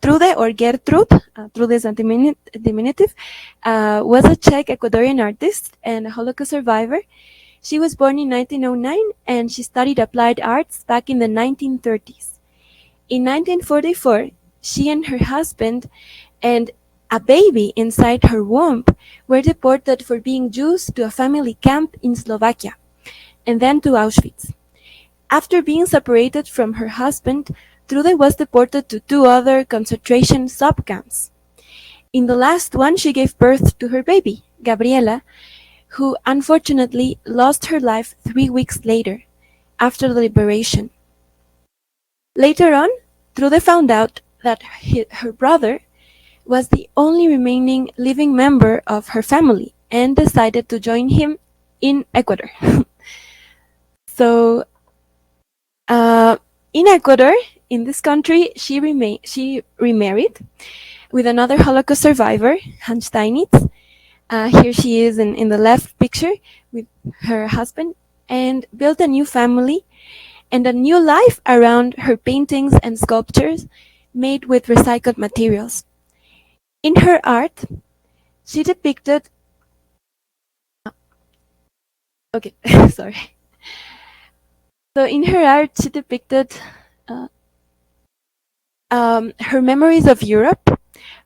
Trude or Gertrude, Trude is a diminutive, was a Czech Ecuadorian artist and a Holocaust survivor. She was born in 1909 and she studied applied arts back in the 1930s. In 1944, she and her husband and a baby inside her womb were deported for being Jews to a family camp in Slovakia, and then to Auschwitz. After being separated from her husband, Trude was deported to 2 other concentration subcamps. In the last one, she gave birth to her baby, Grabriela, who unfortunately lost her life 3 weeks later, after the liberation. Later on, Trude found out that her brother was the only remaining living member of her family and decided to join him in Ecuador. So, in Ecuador, in this country, she remarried with another Holocaust survivor, Hans Steinitz. Here she is in the left picture with her husband, and built a new family and a new life around her paintings and sculptures made with recycled materials. In her art, she depicted sorry. So in her art, she depicted her memories of Europe,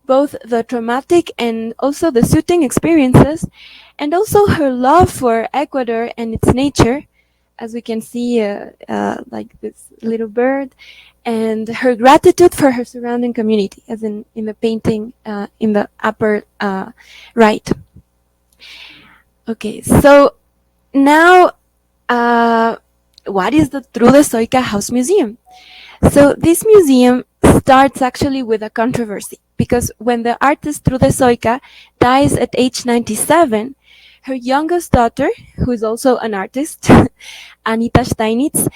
both the traumatic and also the soothing experiences, and also her love for Ecuador and its nature, as we can see, like this little bird, and her gratitude for her surrounding community, as in the painting in the upper right. Okay, so now, what is the Trudesoika House Museum? So this museum starts actually with a controversy, because when the artist Trudesoika dies at age 97, Her youngest daughter, who is also an artist, Anita Steinitz,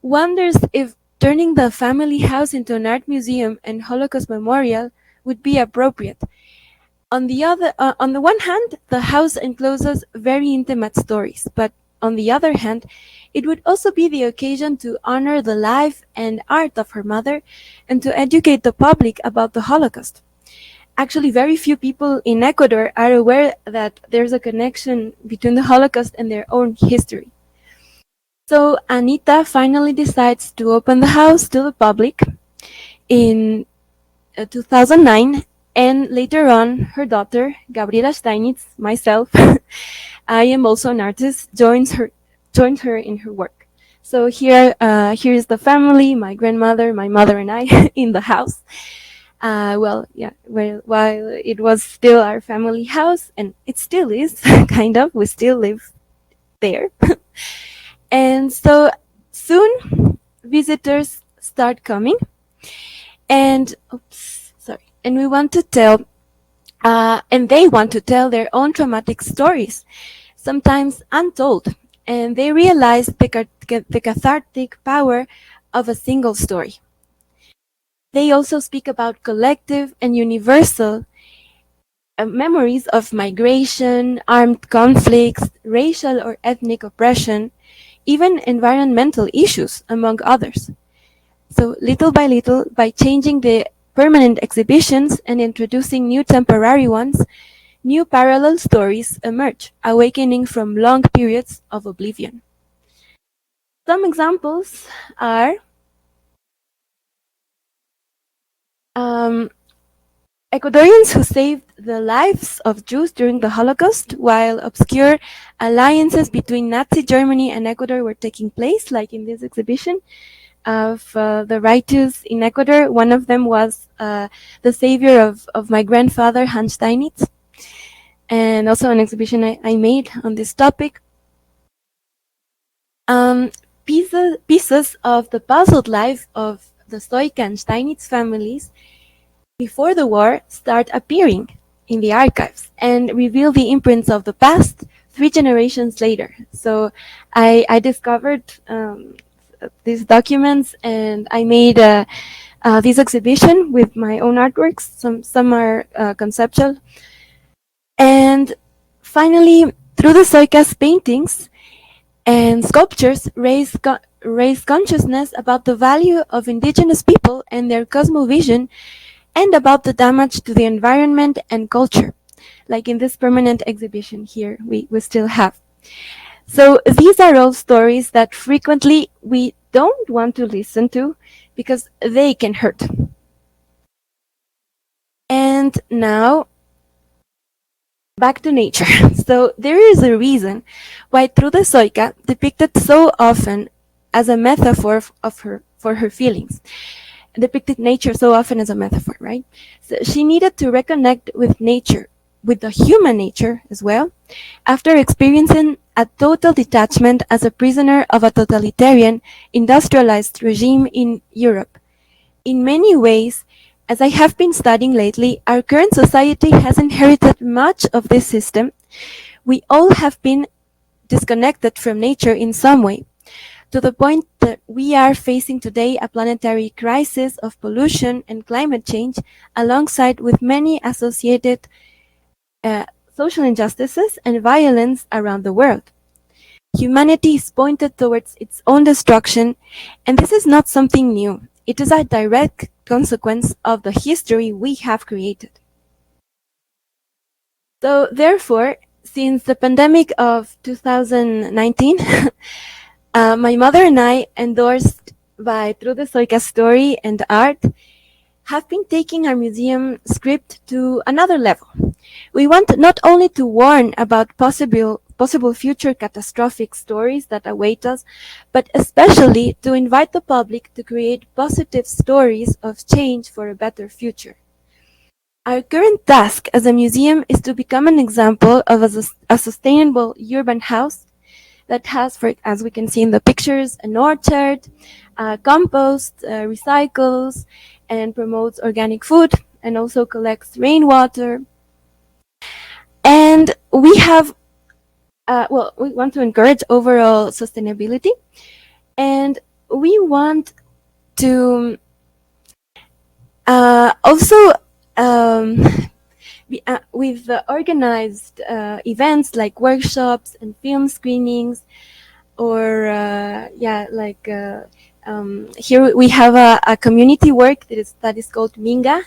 wonders if turning the family house into an art museum and Holocaust memorial would be appropriate. On the one hand, the house encloses very intimate stories, but on the other hand, it would also be the occasion to honor the life and art of her mother and to educate the public about the Holocaust. Actually, very few people in Ecuador are aware that there's a connection between the Holocaust and their own history. So Anita finally decides to open the house to the public in 2009, and later on, her daughter, Grabriela Steinitz, myself, I am also an artist, joins her in her work. So here is the family, my grandmother, my mother, and I in the house. While it was still our family house, and it still is, kind of, we still live there. And so soon visitors start coming, and we want to tell, and they want to tell their own traumatic stories, sometimes untold, and they realize the cathartic power of a single story. They also speak about collective and universal memories of migration, armed conflicts, racial or ethnic oppression, even environmental issues, among others. So little by little, by changing the permanent exhibitions and introducing new temporary ones, new parallel stories emerge, awakening from long periods of oblivion. Some examples are Ecuadorians who saved the lives of Jews during the Holocaust, while obscure alliances between Nazi Germany and Ecuador were taking place, like in this exhibition of the righteous in Ecuador. One of them was the savior of my grandfather, Hans Steinitz, and also an exhibition I made on this topic. Pieces of the puzzled life of the Stoica and Steinitz families before the war start appearing in the archives and reveal the imprints of the past 3 generations later. So I discovered these documents, and I made this exhibition with my own artworks. Some are conceptual. And finally, through the Stoica's paintings and sculptures, raise consciousness about the value of indigenous people and their cosmovision, and about the damage to the environment and culture, like in this permanent exhibition here we still have. So these are all stories that frequently we don't want to listen to because they can hurt. And now, back to nature. So there is a reason why through the Stoica depicted so often as a metaphor for her feelings. Depicted nature so often as a metaphor, right? So she needed to reconnect with nature, with the human nature as well, after experiencing a total detachment as a prisoner of a totalitarian, industrialized regime in Europe. In many ways, as I have been studying lately, our current society has inherited much of this system. We all have been disconnected from nature in some way, to the point that we are facing today a planetary crisis of pollution and climate change, alongside with many associated social injustices and violence around the world. Humanity is pointed towards its own destruction, and this is not something new. It is a direct consequence of the history we have created. So therefore, since the pandemic of 2019, my mother and I, endorsed by Through the Stoica Story and Art, have been taking our museum script to another level. We want not only to warn about possible future catastrophic stories that await us, but especially to invite the public to create positive stories of change for a better future. Our current task as a museum is to become an example of a sustainable urban house that has, as we can see in the pictures, an orchard, composts, recycles, and promotes organic food, and also collects rainwater. And we have we want to encourage overall sustainability, and we want to also we've organized events like workshops and film screenings, or here we have a community work that is called Minga.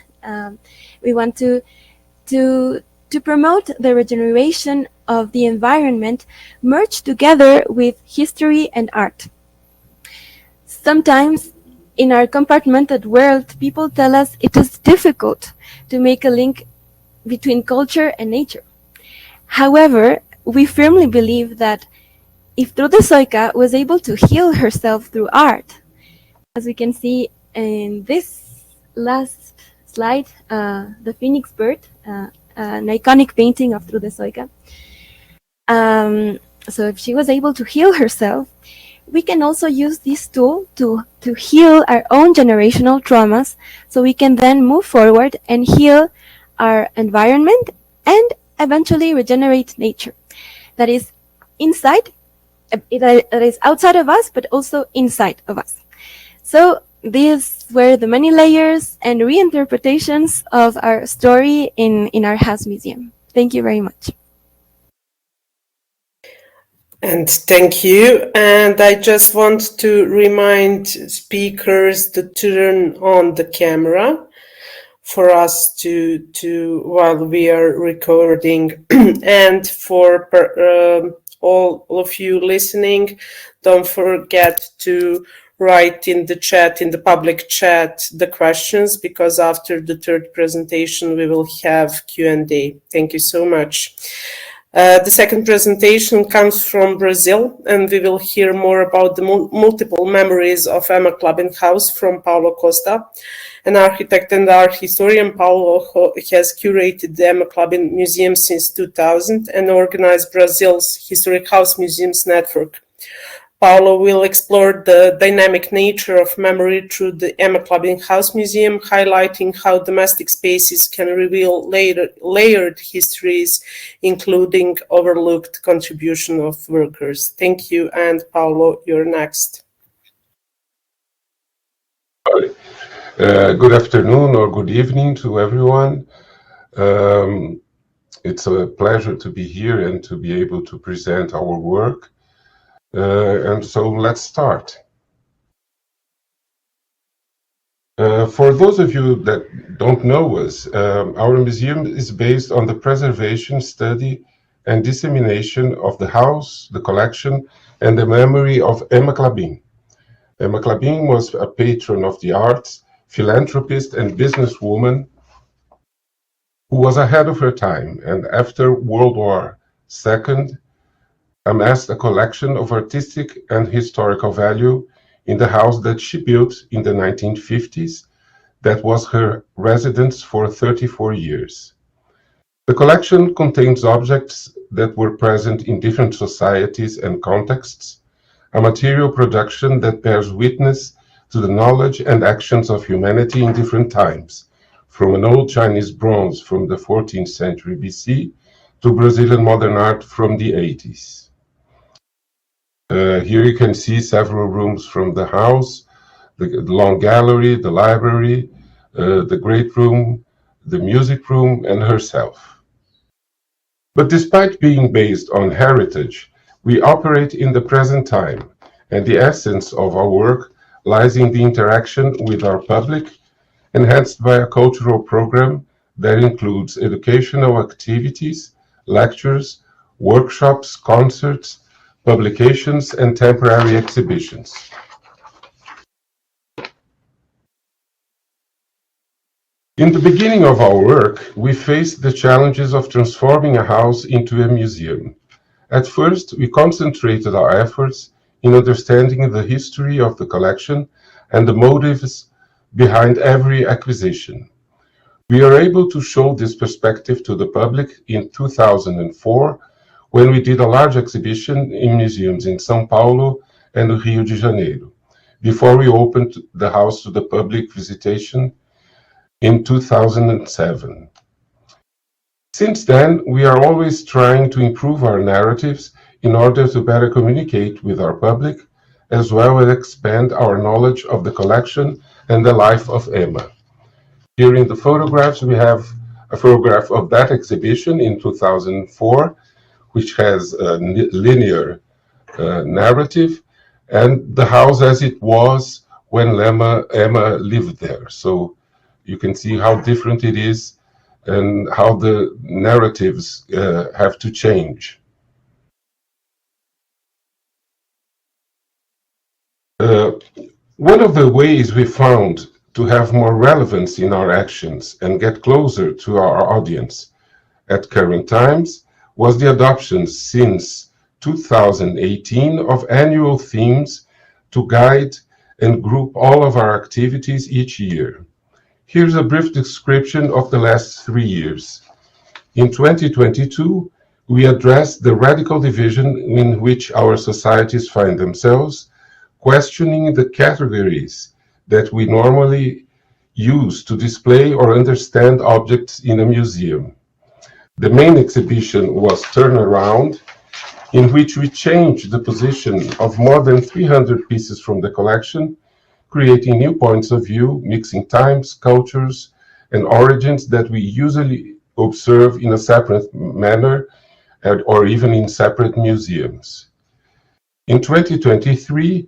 We want to promote the regeneration of the environment, merged together with history and art. Sometimes in our compartmented world, people tell us it is difficult to make a link between culture and nature. However, we firmly believe that if Trudezojka was able to heal herself through art, as we can see in this last slide, the Phoenix Bird, an iconic painting of Trudezojka. So if she was able to heal herself, we can also use this tool to heal our own generational traumas, so we can then move forward and heal our environment and eventually regenerate nature. That is inside, that is outside of us, but also inside of us. So these were the many layers and reinterpretations of our story in our house museum. Thank you very much. And thank you. And I just want to remind speakers to turn on the camera for us to while we are recording. And for all of you listening, don't forget to write in the chat, in the public chat, the questions, because after the third presentation we will have Q&A. Thank you so much. The second presentation comes from Brazil, and we will hear more about the multiple memories of Emma Clubhouse from Paulo Costa, an architect and art historian. Paulo has curated the Emma Clubin Museum since 2000 and organized Brazil's Historic House Museums network. Paulo will explore the dynamic nature of memory through the Emma Clubin House Museum, highlighting how domestic spaces can reveal layered histories, including overlooked contribution of workers. Thank you, and Paulo, you're next. Good afternoon or good evening to everyone. It's a pleasure to be here and to be able to present our work. And so let's start. For those of you that don't know us, our museum is based on the preservation, study, and dissemination of the house, the collection, and the memory of Emma Clubin. Emma Clubin was a patron of the arts, philanthropist, and businesswoman who was ahead of her time, and after World War II, amassed a collection of artistic and historical value in the house that she built in the 1950s, that was her residence for 34 years. The collection contains objects that were present in different societies and contexts, a material production that bears witness to the knowledge and actions of humanity in different times, from an old Chinese bronze from the 14th century BC to Brazilian modern art from the 80s. Here you can see several rooms from the house, the long gallery, the library, the great room, the music room, and herself. But despite being based on heritage, we operate in the present time, and the essence of our work lies in the interaction with our public, enhanced by a cultural program that includes educational activities, lectures, workshops, concerts, publications, and temporary exhibitions. In the beginning of our work, we faced the challenges of transforming a house into a museum. At first, we concentrated our efforts in understanding the history of the collection and the motives behind every acquisition. We are able to show this perspective to the public in 2004, when we did a large exhibition in museums in São Paulo and Rio de Janeiro, before we opened the house to the public visitation in 2007. Since then, we are always trying to improve our narratives in order to better communicate with our public, as well as expand our knowledge of the collection and the life of Emma. Here in the photographs, we have a photograph of that exhibition in 2004, which has a linear narrative, and the house as it was when Emma lived there. So you can see how different it is and how the narratives have to change. One of the ways we found to have more relevance in our actions and get closer to our audience at current times was the adoption since 2018 of annual themes to guide and group all of our activities each year. Here's a brief description of the last 3 years. In 2022, we addressed the radical division in which our societies find themselves, questioning the categories that we normally use to display or understand objects in a museum. The main exhibition was Turnaround, in which we changed the position of more than 300 pieces from the collection, creating new points of view, mixing times, cultures, and origins that we usually observe in a separate manner or even in separate museums. In 2023,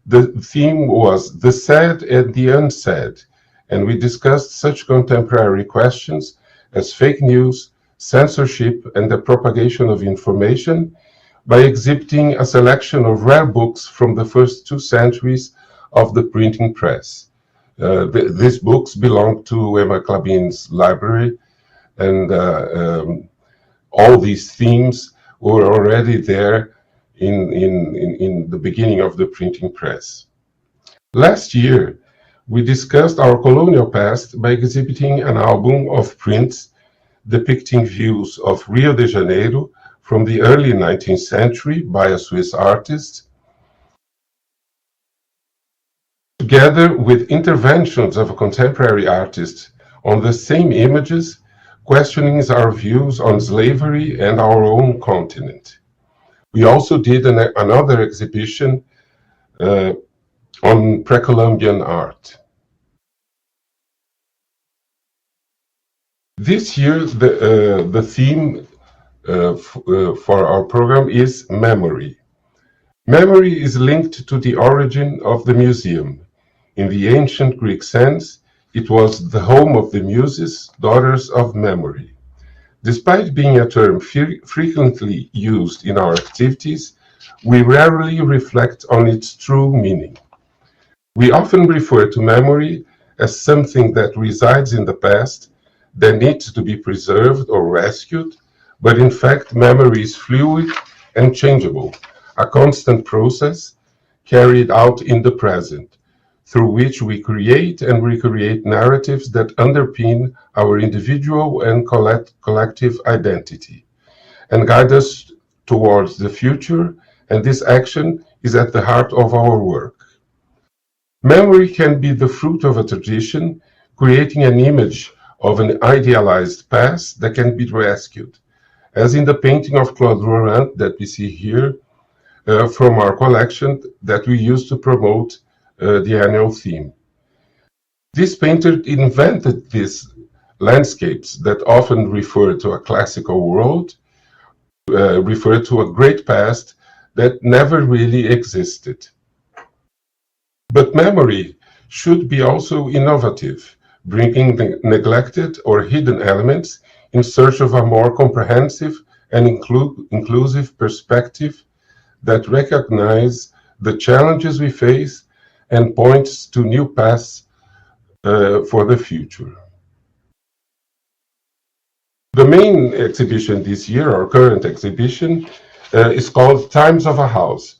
the theme was the said and the unsaid, and we discussed such contemporary questions as fake news, censorship, and the propagation of information by exhibiting a selection of rare books from the first 2 centuries of the printing press. These books belong to Emma Klabin's library, and all these themes were already there in the beginning of the printing press. Last year, we discussed our colonial past by exhibiting an album of prints depicting views of Rio de Janeiro from the early 19th century by a Swiss artist, together with interventions of a contemporary artist on the same images, questioning our views on slavery and our own continent. We also did another exhibition on pre-Columbian art. This year, the theme for our program is memory. Memory is linked to the origin of the museum. In the ancient Greek sense, it was the home of the muses, daughters of memory. Despite being a term frequently used in our activities, we rarely reflect on its true meaning. We often refer to memory as something that resides in the past, that needs to be preserved or rescued, but in fact, memory is fluid and changeable, a constant process carried out in the present, through which we create and recreate narratives that underpin our individual and collective identity and guide us towards the future, and this action is at the heart of our work. Memory can be the fruit of a tradition, creating an image of an idealized past that can be rescued, as in the painting of Claude Laurent that we see here from our collection that we use to promote the annual theme. This painter invented these landscapes that often refer to a classical world, refer to a great past that never really existed. But memory should be also innovative, bringing the neglected or hidden elements in search of a more comprehensive and inclusive perspective that recognize the challenges we face and points to new paths for the future. The main exhibition this year, our current exhibition, is called Times of a House,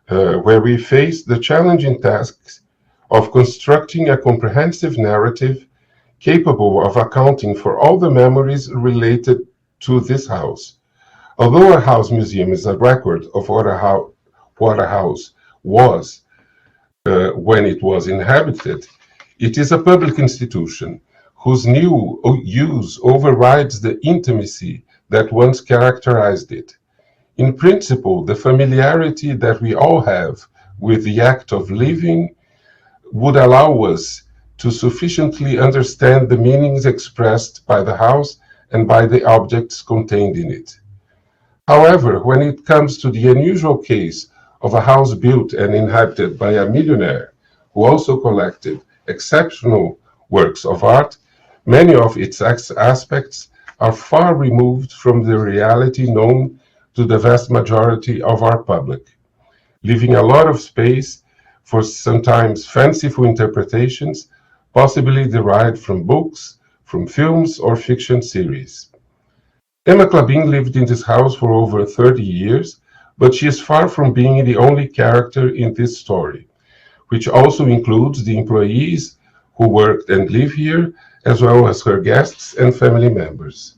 where we face the challenging tasks of constructing a comprehensive narrative capable of accounting for all the memories related to this house. Although a house museum is a record of what a house was when it was inhabited, it is a public institution whose new use overrides the intimacy that once characterized it. In principle, the familiarity that we all have with the act of living would allow us to sufficiently understand the meanings expressed by the house and by the objects contained in it. However, when it comes to the unusual case of a house built and inhabited by a millionaire who also collected exceptional works of art, many of its aspects are far removed from the reality known to the vast majority of our public, leaving a lot of space for sometimes fanciful interpretations, possibly derived from books, from films, or fiction series. Emma Klabin lived in this house for over 30 years, but she is far from being the only character in this story, which also includes the employees who work and live here, as well as her guests and family members.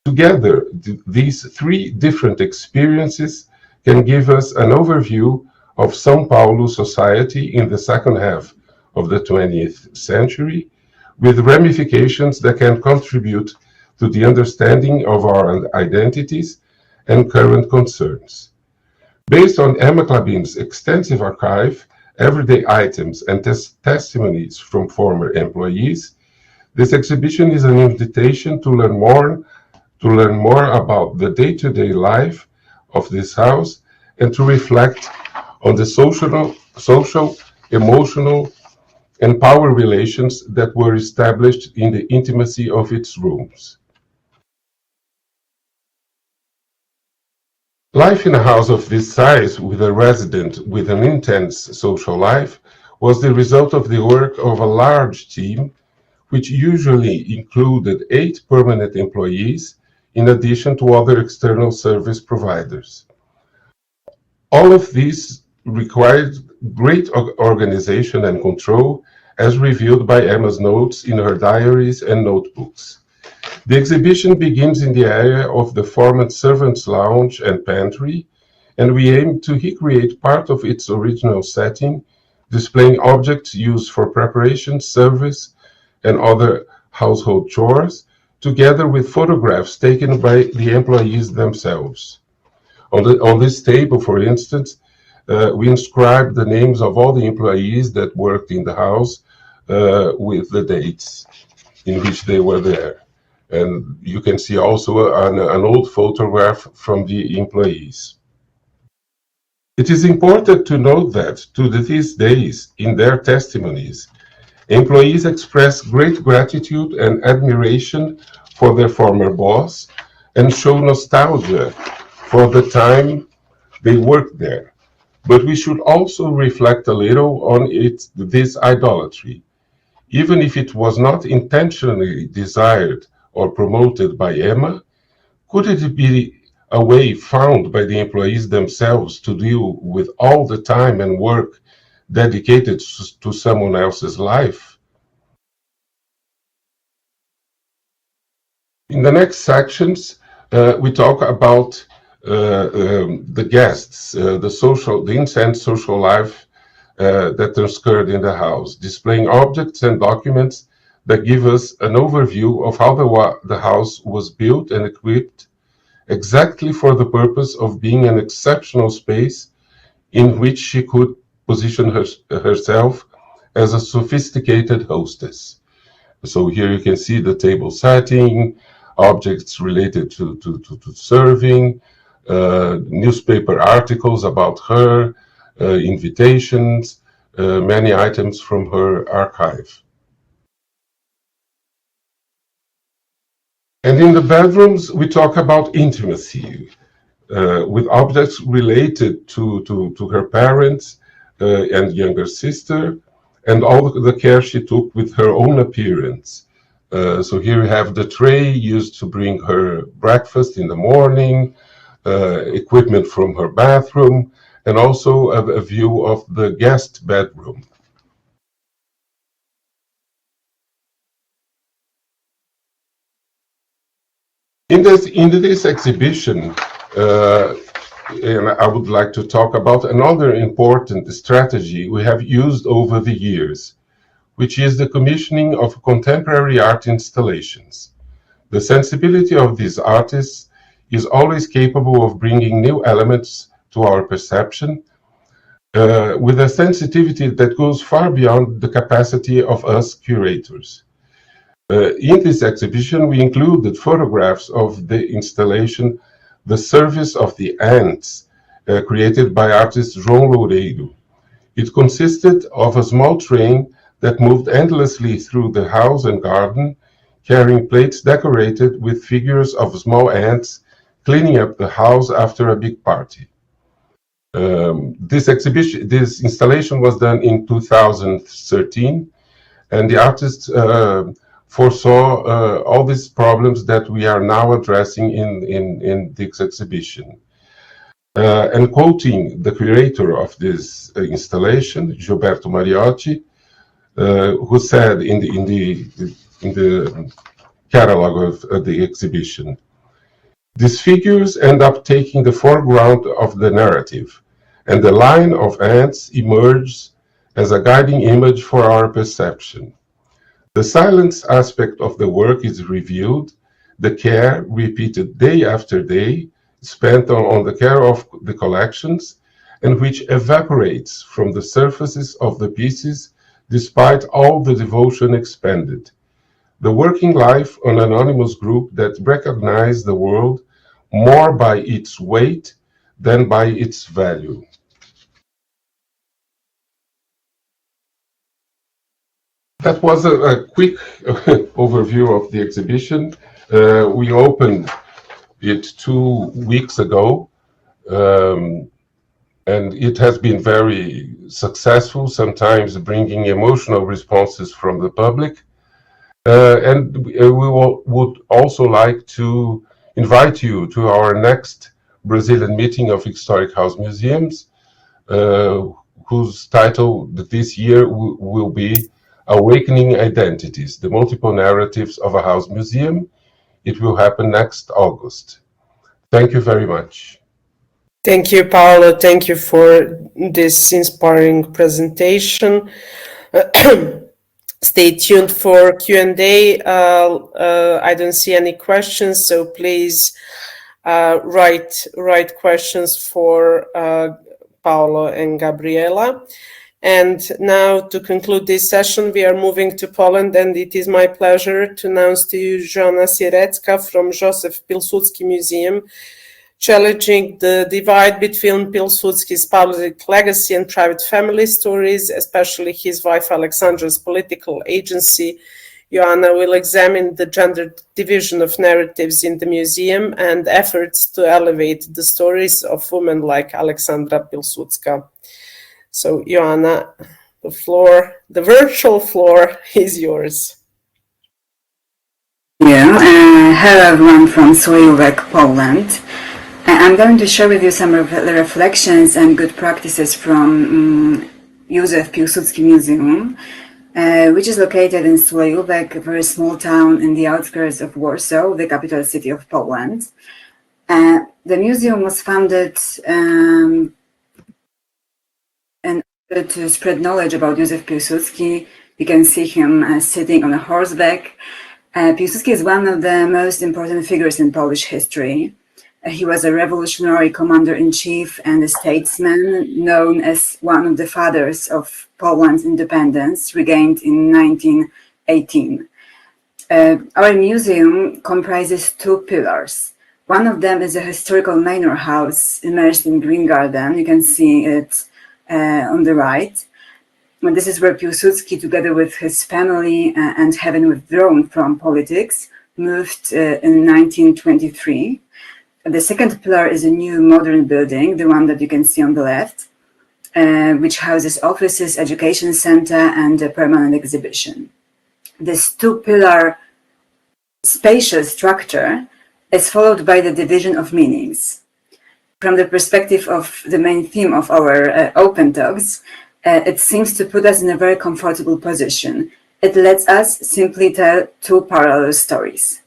Together, these three different experiences can give us an overview of São Paulo society in the second half of the 20th century, with ramifications that can contribute to the understanding of our identities and current concerns. Based on Emma Klabin's extensive archive, everyday items, and testimonies from former employees, this exhibition is an invitation to learn more about the day-to-day life of this house and to reflect on the social, emotional, and power relations that were established in the intimacy of its rooms. Life in a house of this size with a resident with an intense social life was the result of the work of a large team, which usually included 8 permanent employees in addition to other external service providers. All of these required great organization and control, as revealed by Emma's notes in her diaries and notebooks. The exhibition begins in the area of the former servants' lounge and pantry, and we aim to recreate part of its original setting, displaying objects used for preparation, service, and other household chores, together with photographs taken by the employees themselves. On this table, for instance, we inscribed the names of all the employees that worked in the house with the dates in which they were there. And you can see also an old photograph from the employees. It is important to note that to these days, in their testimonies, employees express great gratitude and admiration for their former boss and show nostalgia for the time they worked there. But we should also reflect a little on this idolatry. Even if it was not intentionally desired or promoted by Emma, could it be a way found by the employees themselves to deal with all the time and work dedicated to someone else's life? In the next sections, we talk about the guests, the intense social life that occurred in the house, displaying objects and documents that give us an overview of how the house was built and equipped exactly for the purpose of being an exceptional space in which she could position herself as a sophisticated hostess. So here you can see the table setting, objects related to serving, newspaper articles about her, invitations, many items from her archive. And in the bedrooms, we talk about intimacy, with objects related to her parents and younger sister, and all the care she took with her own appearance. So here we have the tray used to bring her breakfast in the morning, equipment from her bathroom, and also a view of the guest bedroom. In this exhibition, and I would like to talk about another important strategy we have used over the years, which is the commissioning of contemporary art installations. The sensibility of these artists is always capable of bringing new elements to our perception, with a sensitivity that goes far beyond the capacity of us curators. In this exhibition, we included photographs of the installation The Service of the Ants, created by artist João Loureiro. It consisted of a small train that moved endlessly through the house and garden, carrying plates decorated with figures of small ants cleaning up the house after a big party. This installation was done in 2013, and the artist foresaw all these problems that we are now addressing in this exhibition. And quoting the curator of this installation, Gilberto Mariotti, who said in the catalog of the exhibition, "These figures end up taking the foreground of the narrative, and the line of ants emerges as a guiding image for our perception. The silence aspect of the work is revealed, the care repeated day after day, spent on the care of the collections, and which evaporates from the surfaces of the pieces despite all the devotion expended. The working life of an anonymous group that recognizes the world more by its weight than by its value." That was a quick overview of the exhibition. We opened it 2 weeks ago, and it has been very successful, sometimes bringing emotional responses from the public. And we would also like to invite you to our next Brazilian meeting of historic house museums, whose title this year will be Awakening Identities, the Multiple Narratives of a House Museum. It will happen next August. Thank you very much. Thank you, Paulo. Thank you for this inspiring presentation. Stay tuned for Q&A. I don't see any questions, so please write questions for Paulo and Grabriela. And now, to conclude this session, we are moving to Poland, and it is my pleasure to announce to you Joanna Sieracka from Józef Pilsudski Museum, challenging the divide between Pilsudski's public legacy and private family stories, especially his wife Alexandra's political agency. Joanna will examine the gendered division of narratives in the museum and efforts to elevate the stories of women like Alexandra Pilsudska. So, Joanna, the virtual floor is yours. Yeah, hello everyone from Stijovic, Poland. I'm going to share with you some reflections and good practices from Józef Pilsudski Museum, which is located in Stijovic, a very small town in the outskirts of Warsaw, the capital city of Poland. The museum was founded in order to spread knowledge about Józef Pilsudski. You can see him sitting on a horseback. Pilsudski is one of the most important figures in Polish history. He was a revolutionary commander-in-chief and a statesman, known as one of the fathers of Poland's independence, regained in 1918. Our museum comprises 2 pillars. One of them is a historical manor house immersed in green garden. You can see it on the right. This is where Pilsudski, together with his family and having withdrawn from politics, moved in 1923. The second pillar is a new modern building, the one that you can see on the left, which houses offices, education center, and a permanent exhibition. This 2-pillar spacious structure is followed by the division of meanings. From the perspective of the main theme of our open talks, it seems to put us in a very comfortable position. It lets us simply tell 2 parallel stories.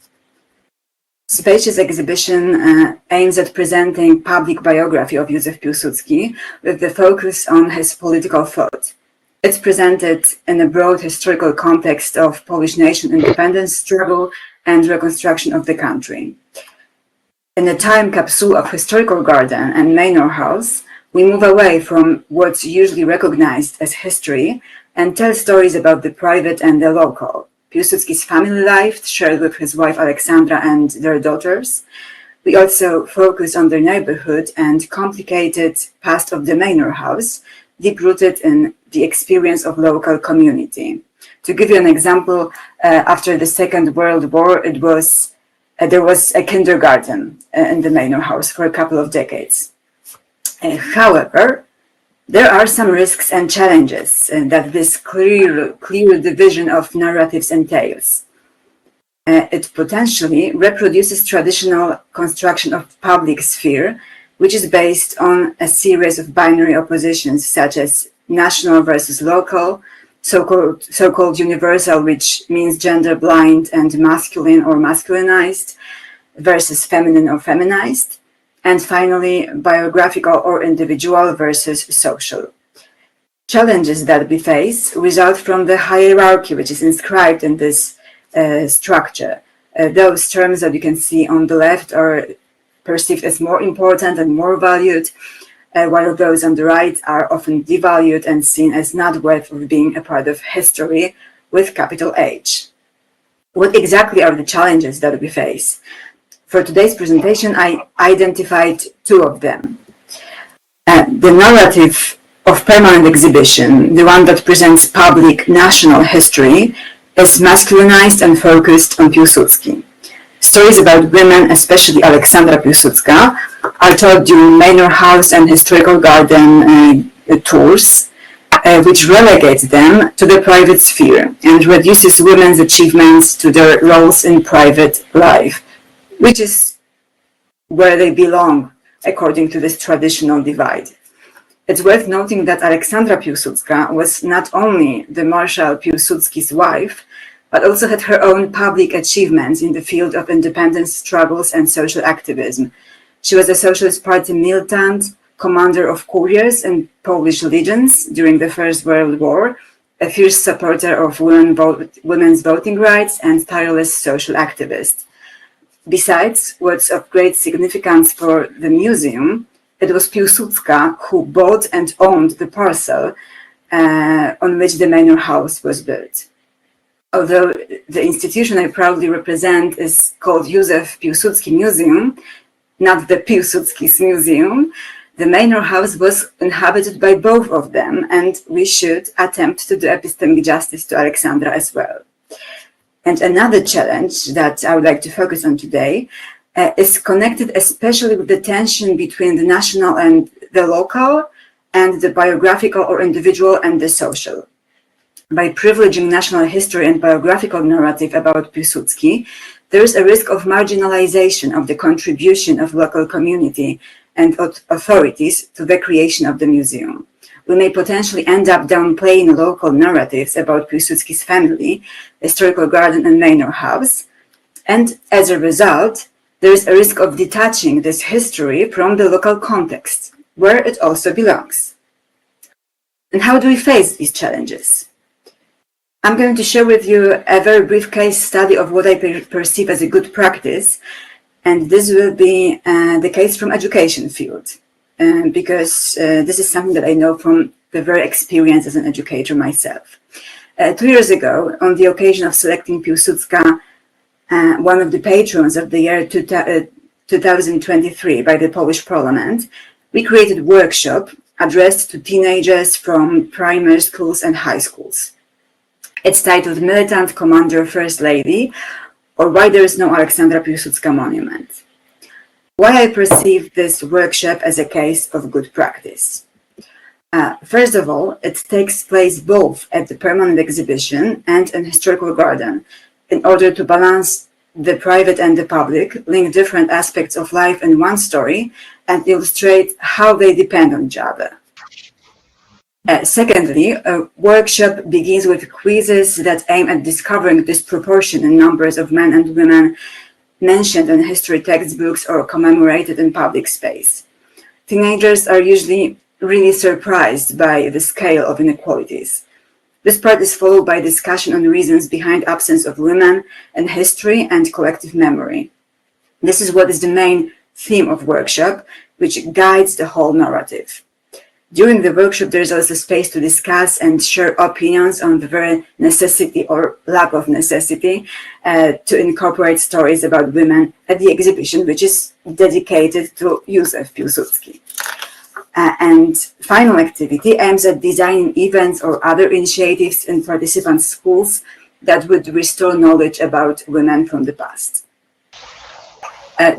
Spacious exhibition aims at presenting public biography of Józef Pilsudski with the focus on his political thought. It's presented in a broad historical context of Polish nation independence struggle and reconstruction of the country. In a time capsule of historical garden and manor house, we move away from what's usually recognized as history and tell stories about the private and the local. Piłsudski's family life, shared with his wife Alexandra and their daughters. We also focus on their neighborhood and complicated past of the manor house, deep-rooted in the experience of local community. To give you an example, after the Second World War, there was a kindergarten in the manor house for a couple of decades. However, there are some risks and challenges that this clear division of narratives entails. It potentially reproduces traditional construction of public sphere, which is based on a series of binary oppositions such as national versus local, so-called universal, which means gender blind and masculine or masculinized, versus feminine or feminized, and finally, biographical or individual versus social. Challenges that we face result from the hierarchy which is inscribed in this structure. Those terms that you can see on the left are perceived as more important and more valued, while those on the right are often devalued and seen as not worth of being a part of history with capital H. What exactly are the challenges that we face? For today's presentation, I identified two of them. The narrative of permanent exhibition, the one that presents public national history, is masculinized and focused on Piłsudski. Stories about women, especially Aleksandra Piłsudska, are told during manor house and historical garden tours, which relegates them to the private sphere and reduces women's achievements to their roles in private life, which is where they belong, according to this traditional divide. It's worth noting that Aleksandra Piłsudska was not only the Marshal Piłsudski's wife, but also had her own public achievements in the field of independence struggles and social activism. She was a Socialist Party militant, commander of couriers and Polish legions during the First World War, a fierce supporter of women's voting rights, and tireless social activist. Besides, what's of great significance for the museum, it was Piłsudska who bought and owned the parcel on which the manor house was built. Although the institution I proudly represent is called Józef Piłsudski Museum, not the Piłsudski's Museum, the manor house was inhabited by both of them, and we should attempt to do epistemic justice to Aleksandra as well. And another challenge that I would like to focus on today is connected especially with the tension between the national and the local, and the biographical or individual and the social. By privileging national history and biographical narrative about Piłsudski, there is a risk of marginalization of the contribution of local community and authorities to the creation of the museum. We may potentially end up downplaying local narratives about Piłsudski's family, historical garden and manor house, and as a result, there is a risk of detaching this history from the local context, where it also belongs. And how do we face these challenges? I'm going to share with you a very brief case study of what I perceive as a good practice, and this will be the case from education field, because this is something that I know from the very experience as an educator myself. 2 years ago, on the occasion of selecting Piłsudska, one of the patrons of the year 2023 by the Polish Parliament, we created a workshop addressed to teenagers from primary schools and high schools. It's titled Militant Commander First Lady, or Why There Is No Aleksandra Piłsudska Monument. Why I perceive this workshop as a case of good practice. First of all, it takes place both at the permanent exhibition and in historical garden, in order to balance the private and the public, link different aspects of life in one story, and illustrate how they depend on each other. Secondly, a workshop begins with quizzes that aim at discovering disproportion in numbers of men and women mentioned in history textbooks or commemorated in public space. Teenagers are usually really surprised by the scale of inequalities. This part is followed by discussion on reasons behind absence of women in history and collective memory. This is what is the main theme of workshop, which guides the whole narrative. During the workshop, there is also space to discuss and share opinions on the very necessity or lack of necessity to incorporate stories about women at the exhibition, which is dedicated to Józef Piłsudski. And final activity aims at designing events or other initiatives in participant schools that would restore knowledge about women from the past.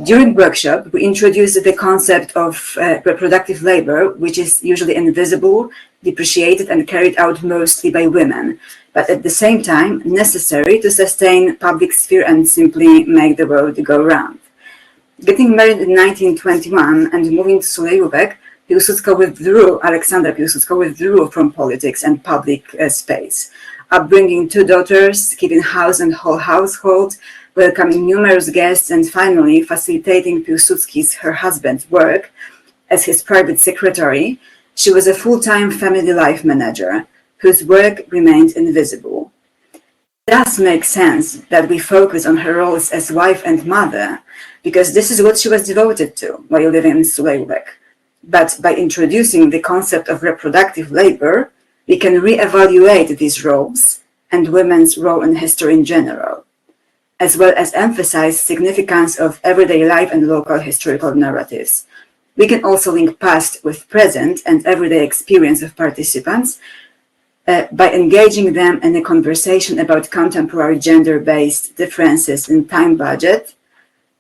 During workshop, we introduced the concept of reproductive labor, which is usually invisible, depreciated, and carried out mostly by women, but at the same time necessary to sustain public sphere and simply make the world go round. Getting married in 1921 and moving to Stijovic, Alexandra Piłsudska withdrew from politics and public space, upbringing 2 daughters, keeping house and whole household, welcoming numerous guests, and finally facilitating Piłsudski's, her husband's, work as his private secretary. She was a full-time family life manager whose work remained invisible. It does make sense that we focus on her roles as wife and mother, because this is what she was devoted to while living in Stijovic. But by introducing the concept of reproductive labor, we can re-evaluate these roles and women's role in history in general, as well as emphasize significance of everyday life and local historical narratives. We can also link past with present and everyday experience of participants by engaging them in a conversation about contemporary gender-based differences in time budget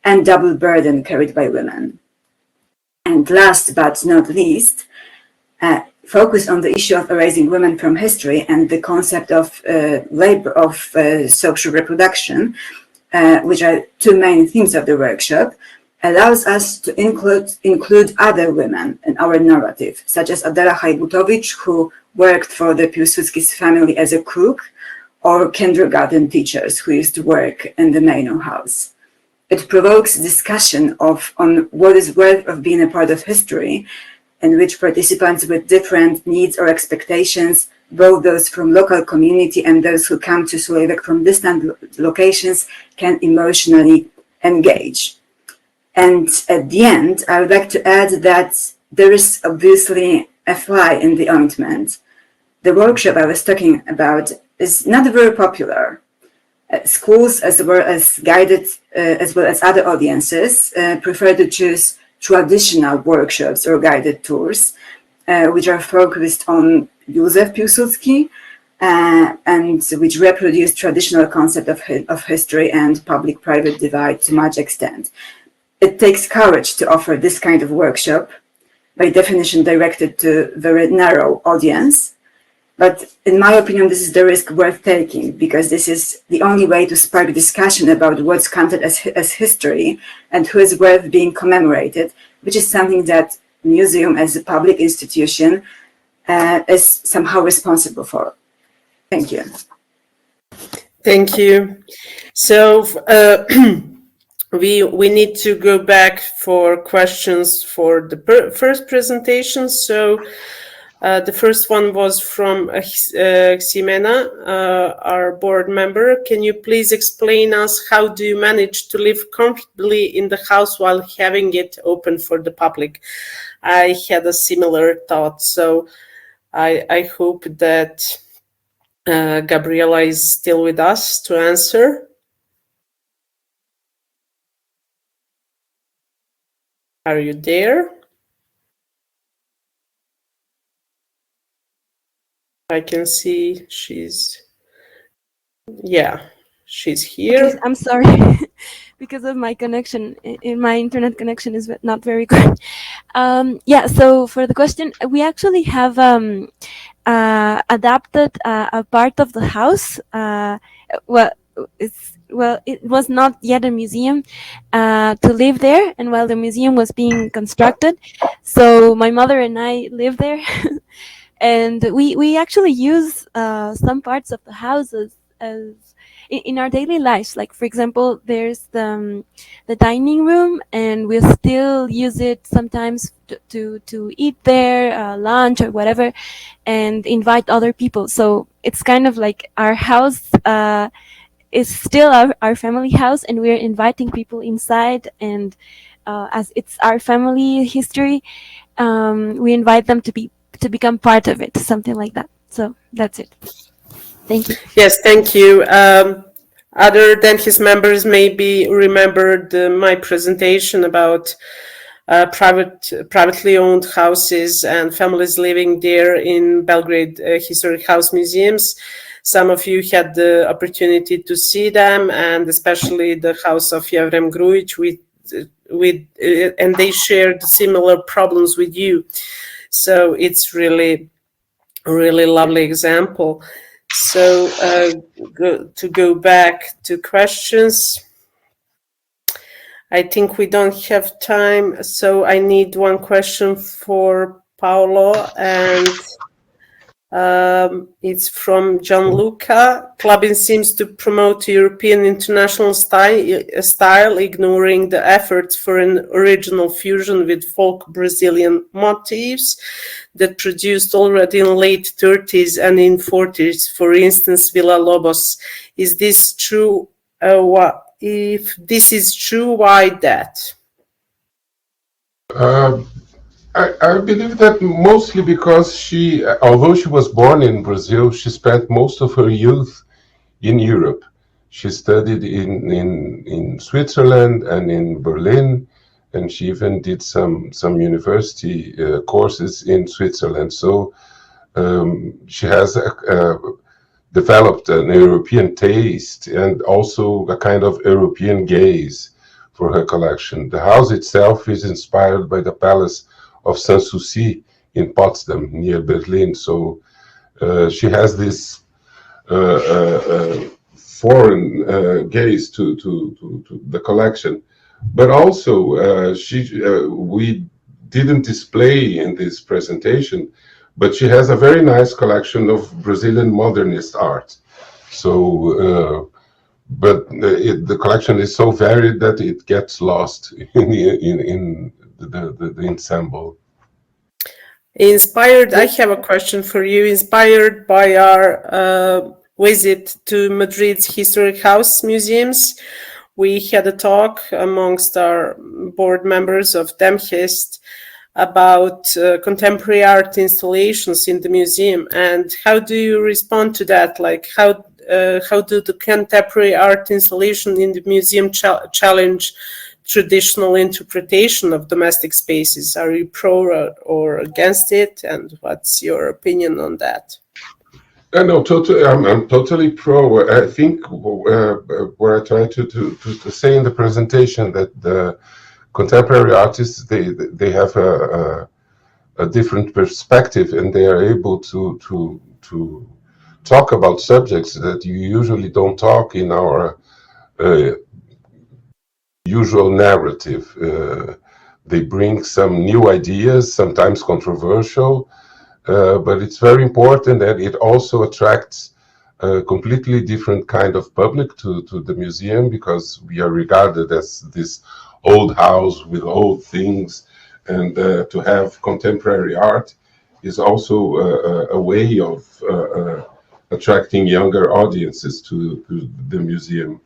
and double burden carried by women. And last but not least, focus on the issue of erasing women from history and the concept of labor, of social reproduction, which are 2 main themes of the workshop, allows us to include other women in our narrative, such as Adela Hajbutowicz, who worked for the Piłsudski's family as a cook, or kindergarten teachers who used to work in the Maino house. It provokes discussion on what is worth of being a part of history, in which participants with different needs or expectations, both those from local community and those who come to Stijovic from distant locations, can emotionally engage. And at the end, I would like to add that there is obviously a fly in the ointment. The workshop I was talking about is not very popular. Schools, as well as other audiences, prefer to choose traditional workshops or guided tours, which are focused on Józef Piłsudski and which reproduce traditional concept of history and public-private divide to much extent. It takes courage to offer this kind of workshop, by definition directed to a very narrow audience. But in my opinion, this is the risk worth taking, because this is the only way to spark discussion about what's counted as history and who is worth being commemorated, which is something that museum as a public institution is somehow responsible for. Thank you. Thank you. So we need to go back for questions for the first presentation. So the first one was from Ximena, our board member. Can you please explain us how do you manage to live comfortably in the house while having it open for the public? I had a similar thought, so I hope that Grabriela is still with us to answer. Are you there? I can see she's here. Okay, I'm sorry, because of my connection. My internet connection is not very good. Yeah, so for the question, we actually have adapted a part of the house. It was not yet a museum to live there, and while the museum was being constructed, so my mother and I live there. And we actually use some parts of the houses as in our daily lives. Like, for example, there's the dining room, and we still use it sometimes to eat there, lunch or whatever, and invite other people. So it's kind of like our house is still our family house, and we're inviting people inside, and as it's our family history, we invite them to become part of it, something like that. So that's it. Thank you. Yes, thank you. Other DEMHIST members maybe remembered my presentation about privately owned houses and families living there in Belgrade Historic House Museums. Some of you had the opportunity to see them, and especially the house of Jevrem Grujic, and they shared similar problems with you. So it's really lovely example. So to go back to questions, I think we don't have time. So I need one question for Paulo, and it's from Gianluca. Clubbing seems to promote European international style, ignoring the efforts for an original fusion with folk Brazilian motifs that produced already in late 30s and in 40s, for instance, Villa Lobos. Is this true? If this is true, why that? I believe that mostly because she, although she was born in Brazil, she spent most of her youth in Europe. She studied in Switzerland and in Berlin, and she even did some university courses in Switzerland. So she has developed an European taste and also a kind of European gaze for her collection. The house itself is inspired by the palace of Sanssouci in Potsdam, near Berlin. So she has this foreign gaze to the collection. But also, we didn't display in this presentation, but she has a very nice collection of Brazilian modernist art. So, but the collection is so varied that it gets lost in the ensemble. Inspired, I have a question for you. Inspired by our visit to Madrid's Historic House Museums, we had a talk amongst our board members of DEMHIST about contemporary art installations in the museum. And how do you respond to that? Like, how do the contemporary art installation in the museum challenge traditional interpretation of domestic spaces? Are you pro or against it? And what's your opinion on that? No, totally. I'm totally pro. I think what I tried to say in the presentation, that the contemporary artists, they have a different perspective, and they are able to talk about subjects that you usually don't talk in our usual narrative. They bring some new ideas, sometimes controversial, but it's very important that it also attracts a completely different kind of public to the museum, because we are regarded as this old house with old things, and to have contemporary art is also a way of attracting younger audiences to the museum.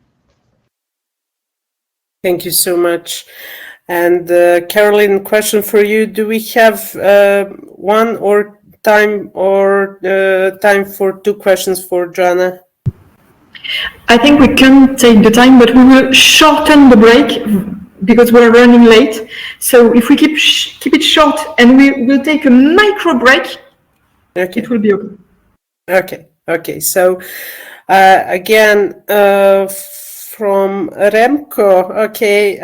Thank you so much. And Caroline, question for you: do we have time for two questions for Joanna? I think we can take the time, but we will shorten the break because we're running late. So if we keep it short and we will take a micro break, okay, it will be okay. Okay. So again, from Remco, okay.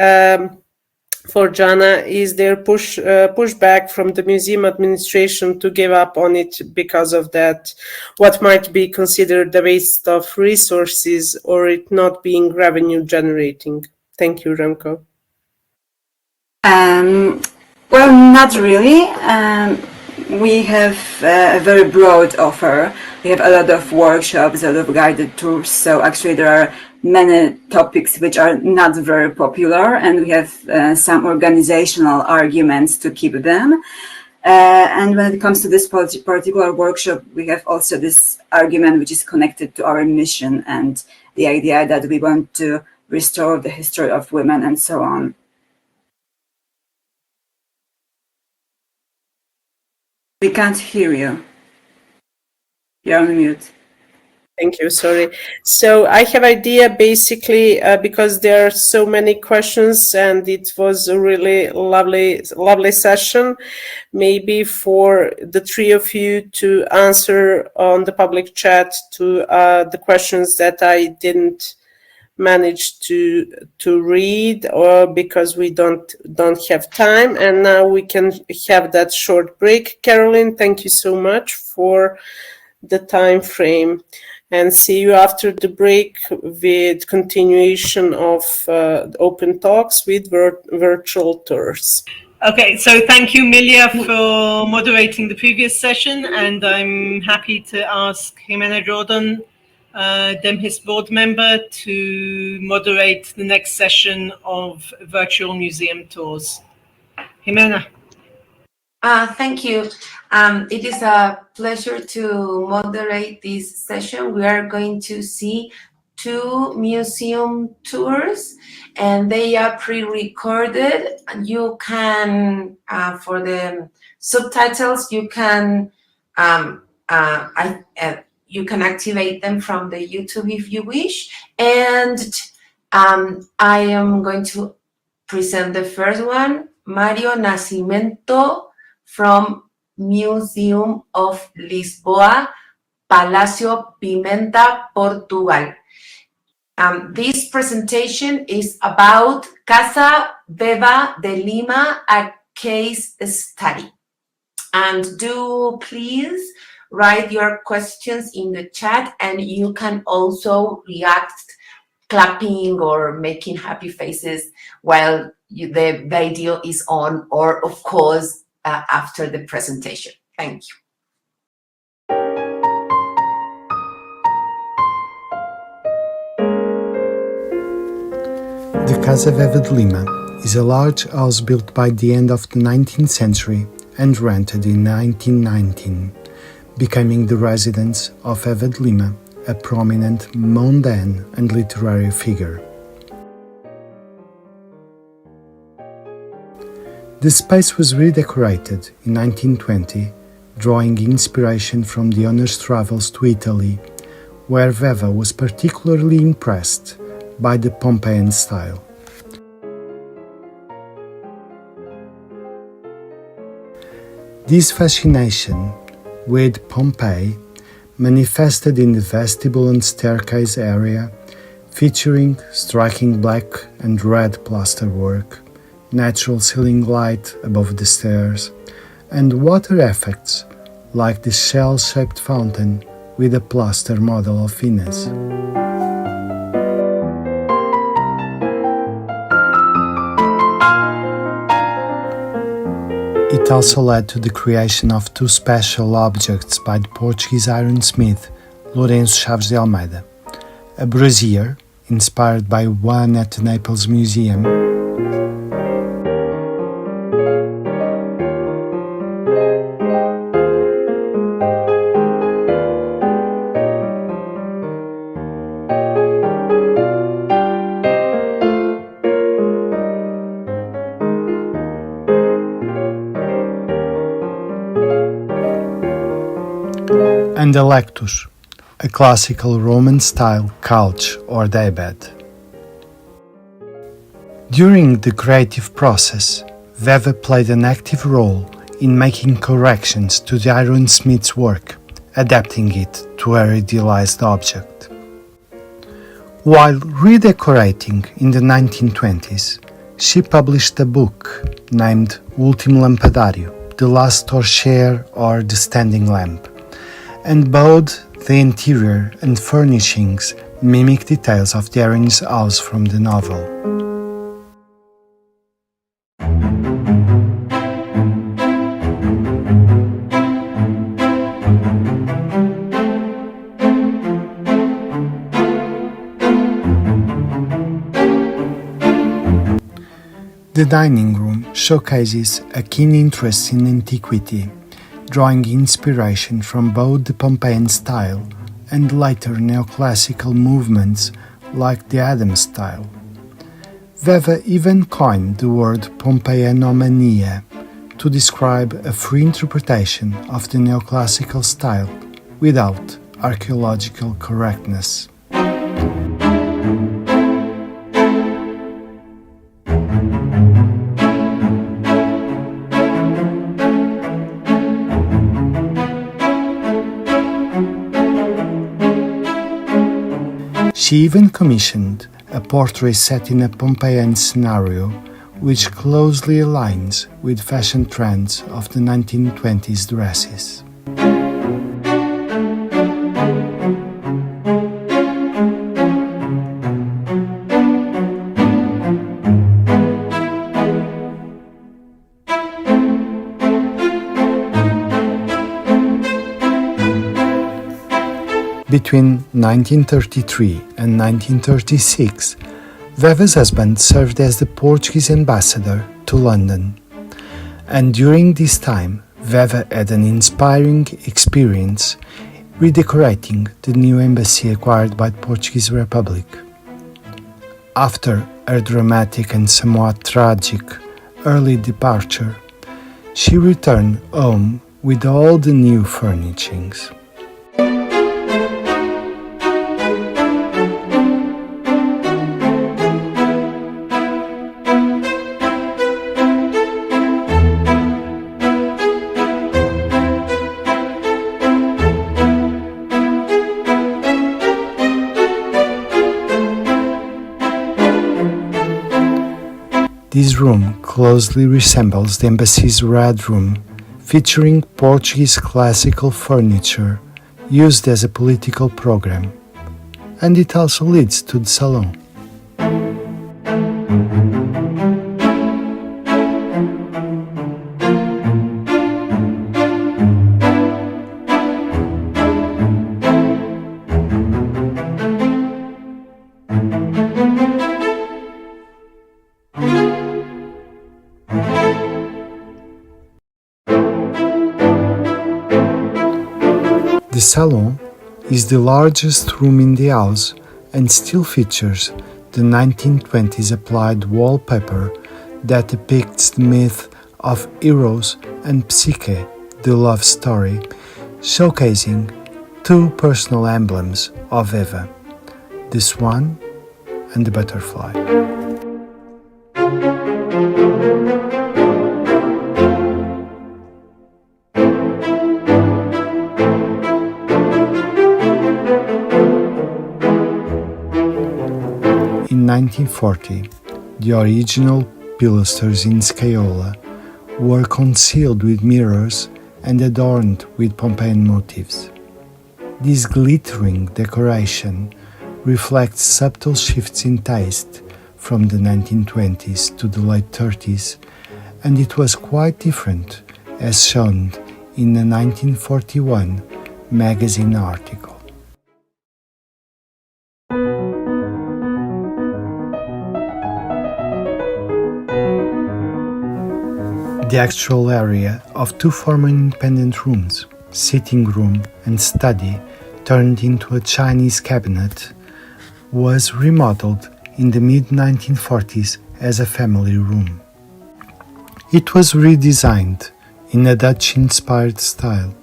For Joanna, is there pushback from the museum administration to give up on it because of that? What might be considered a waste of resources or it not being revenue generating? Thank you, Remco. Well, not really. We have a very broad offer. We have a lot of workshops, a lot of guided tours. So actually there are many topics which are not very popular, and we have some organizational arguments to keep them. And when it comes to this particular workshop, we have also this argument which is connected to our mission and the idea that we want to restore the history of women and so on. We can't hear you. You're on mute. Thank you. Sorry. So I have idea basically because there are so many questions and it was a really lovely session. Maybe for the three of you to answer on the public chat to the questions that I didn't manage to read, or because we don't have time, and now we can have that short break. Caroline, thank you so much for the time frame, and see you after the break with continuation of open talks with virtual tours. Okay, so thank you, Milja, for moderating the previous session, and I'm happy to ask Ximena Jordán, DEMHIST board member, to moderate the next session of virtual museum tours. Ximena. Thank you. It is a pleasure to moderate this session. We are going to see 2 museum tours, and they are pre-recorded. You can, for the subtitles, you can you can activate them from the YouTube if you wish. And I am going to present the first one, Mario Nascimento, from Museum of Lisboa, Palacio Pimenta, Portugal. This presentation is about Casa Beba de Lima, a case study. And do please write your questions in the chat, and you can also react clapping or making happy faces while the video is on, or of course after the presentation. Thank you. The Casa Beba de Lima is a large house built by the end of the 19th century and rented in 1919, becoming the residence of Beba de Lima, a prominent mondaine and literary figure. The space was redecorated in 1920, drawing inspiration from the owner's travels to Italy, where Beba was particularly impressed by the Pompeian style. This fascination with Pompeii manifested in the vestibule and staircase area, featuring striking black and red plasterwork, natural ceiling light above the stairs, and water effects like the shell-shaped fountain with a plaster model of Venus. It also led to the creation of 2 special objects by the Portuguese ironsmith Lourenço Chaves de Almeida: a brazier, inspired by one at the Naples Museum, and a lectus, a classical Roman-style couch or daybed. During the creative process, Beba played an active role in making corrections to the ironsmith's work, adapting it to her idealized object. While redecorating in the 1920s, she published a book named Ultimo Lampadario, The Last Torchère or The Standing Lamp, and both the interior and furnishings mimic details of the heroine's house from the novel. The dining room showcases a keen interest in antiquity, drawing inspiration from both the Pompeian style and later neoclassical movements like the Adam style. Beba even coined the word Pompeianomania to to describe a free interpretation of the neoclassical style without archaeological correctness. She even commissioned a portrait set in a Pompeian scenario, which closely aligns with fashion trends of the 1920s dresses. Between 1933 and 1936, Veva's husband served as the Portuguese ambassador to London. And during this time, Veva had an inspiring experience redecorating the new embassy acquired by the Portuguese Republic. After her dramatic and somewhat tragic early departure, she returned home with all the new furnishings. This room closely resembles the embassy's Red Room, featuring Portuguese classical furniture used as a political program, and it also leads to the salon. The salon is the largest room in the house and still features the 1920s applied wallpaper that depicts the myth of Eros and Psyche, the love story, showcasing two personal emblems of Eva, the swan and the butterfly. In 1940, the original pilasters in Scaiola were concealed with mirrors and adorned with Pompeian motifs. This glittering decoration reflects subtle shifts in taste from the 1920s to the late 30s, and it was quite different as shown in a 1941 magazine article. The actual area of two former independent rooms, sitting room and study, turned into a Chinese cabinet, was remodeled in the mid-1940s as a family room. It was redesigned in a Dutch-inspired style,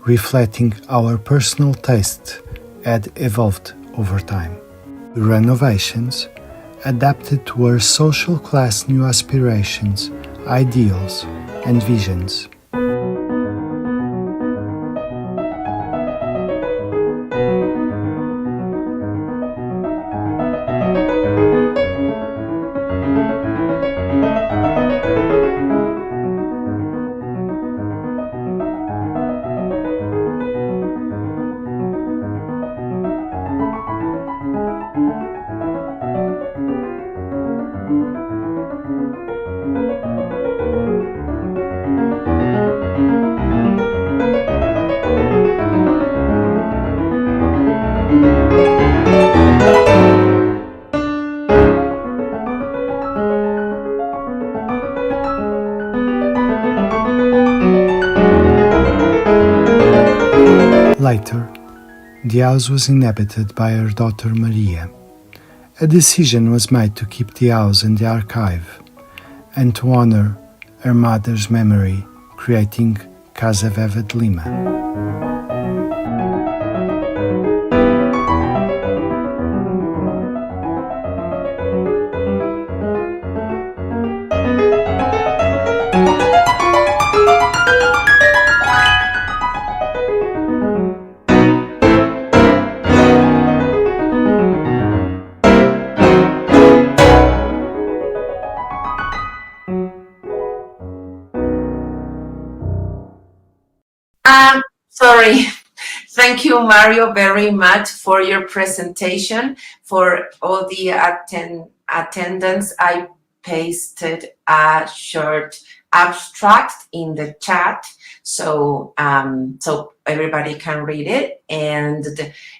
reflecting our personal taste had evolved over time. The renovations adapted to our social class new aspirations, ideals, and visions. Later, the house was inhabited by her daughter Milja. A decision was made to keep the house and the archive, and to honor her mother's memory, creating Casa Veva de Lima. Sorry. Thank you, Mario, very much for your presentation. For all the attendance, I pasted a short abstract in the chat, so everybody can read it, and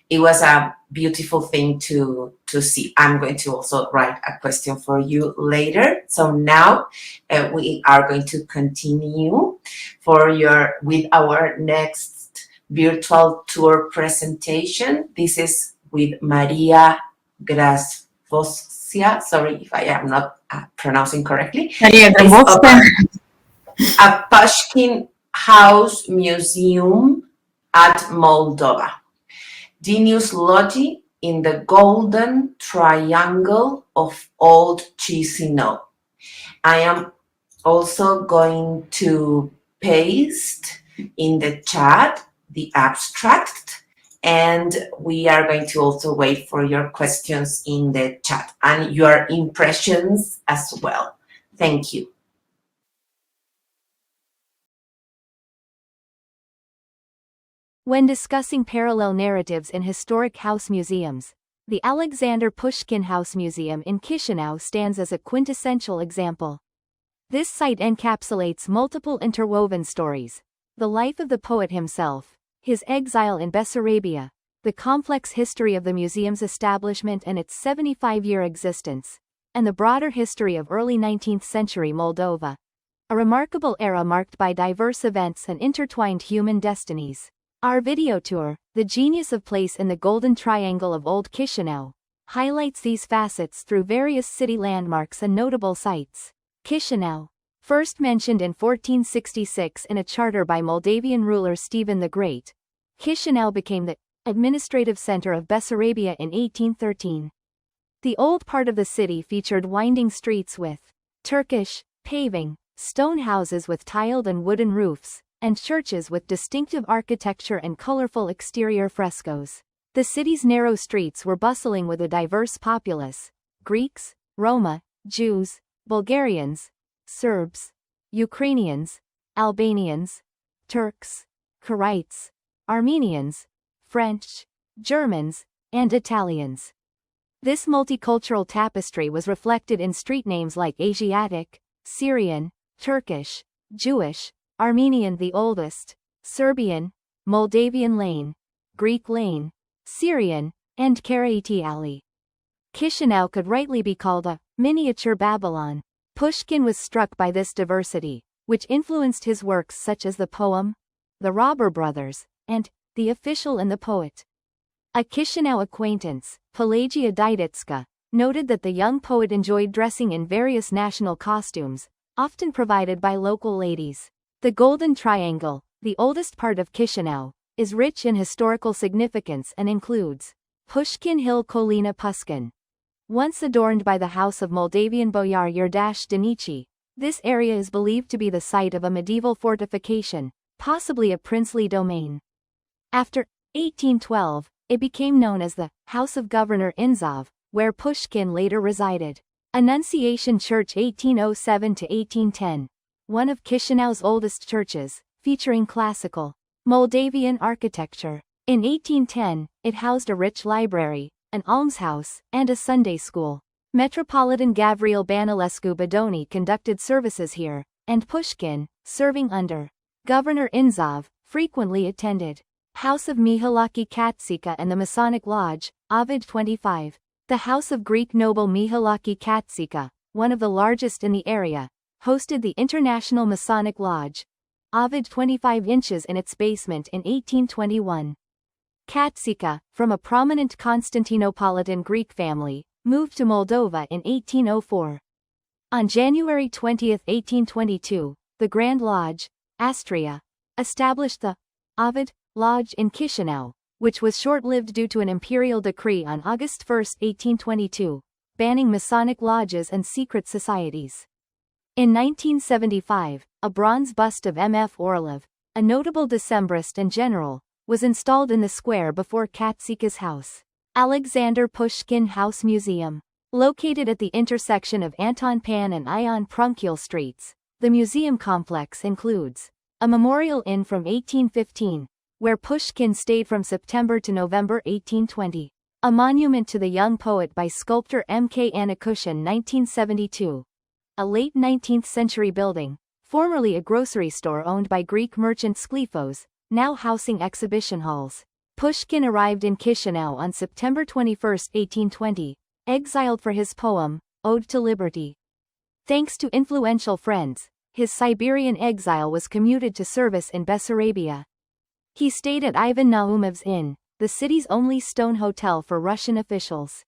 it was a beautiful thing to see. I'm going to also write a question for you later. So now we are going to continue with our next virtual tour presentation. This is with Maria Gravovscaia. Sorry if I am not pronouncing correctly. Maria Gravovscaia. A Pushkin House Museum at Moldova. Genealogy in the Golden Triangle of Old Chisinau. I am also going to paste in the chat the abstract, and we are going to also wait for your questions in the chat and your impressions as well. Thank you. When discussing parallel narratives in historic house museums, the Alexander Pushkin House Museum in Chisinau stands as a quintessential example. This site encapsulates multiple interwoven stories: the life of the poet himself, his exile in Bessarabia, the complex history of the museum's establishment and its 75-year existence, and the broader history of early 19th century Moldova. A remarkable era marked by diverse events and intertwined human destinies. Our video tour, The Genius of Place in the Golden Triangle of Old Chisinau, highlights these facets through various city landmarks and notable sites. Chisinau, first mentioned in 1466 in a charter by Moldavian ruler Stephen the Great, Chisinau became the administrative center of Bessarabia in 1813. The old part of the city featured winding streets with Turkish paving, stone houses with tiled and wooden roofs, and churches with distinctive architecture and colorful exterior frescoes. The city's narrow streets were bustling with a diverse populace: Greeks, Roma, Jews, Bulgarians, Serbs, Ukrainians, Albanians, Turks, Croats, Armenians, French, Germans, and Italians. This multicultural tapestry was reflected in street names like Asiatic, Syrian, Turkish, Jewish, Armenian the oldest, Serbian, Moldavian Lane, Greek Lane, Syrian, and Karaiti Alley. Chisinau could rightly be called a miniature Babylon. Pushkin was struck by this diversity, which influenced his works such as the poem, The Robber Brothers, and The Official and the Poet. A Chisinau acquaintance, Pelagia Diditska, noted that the young poet enjoyed dressing in various national costumes, often provided by local ladies. The Golden Triangle, the oldest part of Chisinau, is rich in historical significance and includes Pushkin Hill Kolina Pushkin. Once adorned by the house of Moldavian boyar Jordán Steinitz, this area is believed to be the site of a medieval fortification, possibly a princely domain. After 1812, it became known as the House of Governor Inzov, where Pushkin later resided. Annunciation Church 1807 to 1810, one of Chisinau's oldest churches, featuring classical Moldavian architecture. In 1810, it housed a rich library, an almshouse, and a Sunday school. Metropolitan Gavril Bănălescu Bedoni conducted services here, and Pushkin, serving under Governor Inzov, frequently attended. House of Mihailaki Katsika and the Masonic Lodge, Ovid 25. The house of Greek noble Mihailaki Katsika, one of the largest in the area, hosted the International Masonic Lodge, Ovid 25 inches in its basement in 1821. Katsika, from a prominent Constantinopolitan Greek family, moved to Moldova in 1804. On January 20, 1822, the Grand Lodge, Astria, established the Ovid Lodge in Chisinau, which was short-lived due to an imperial decree on August 1, 1822, banning Masonic lodges and secret societies. In 1975, a bronze bust of M.F. Orlov, a notable Decembrist and general, was installed in the square before Katsika's house, Alexander Pushkin House Museum. Located at the intersection of Anton Pan and Ion Prunkil streets, the museum complex includes a memorial inn from 1815, where Pushkin stayed from September to November 1820, a monument to the young poet by sculptor M.K. Anakushin 1972, a late 19th century building, formerly a grocery store owned by Greek merchant Sklyfos, now housing exhibition halls. Pushkin arrived in Chisinau on September 21, 1820, exiled for his poem, Ode to Liberty. Thanks to influential friends, his Siberian exile was commuted to service in Bessarabia. He stayed at Ivan Naumov's Inn, the city's only stone hotel for Russian officials.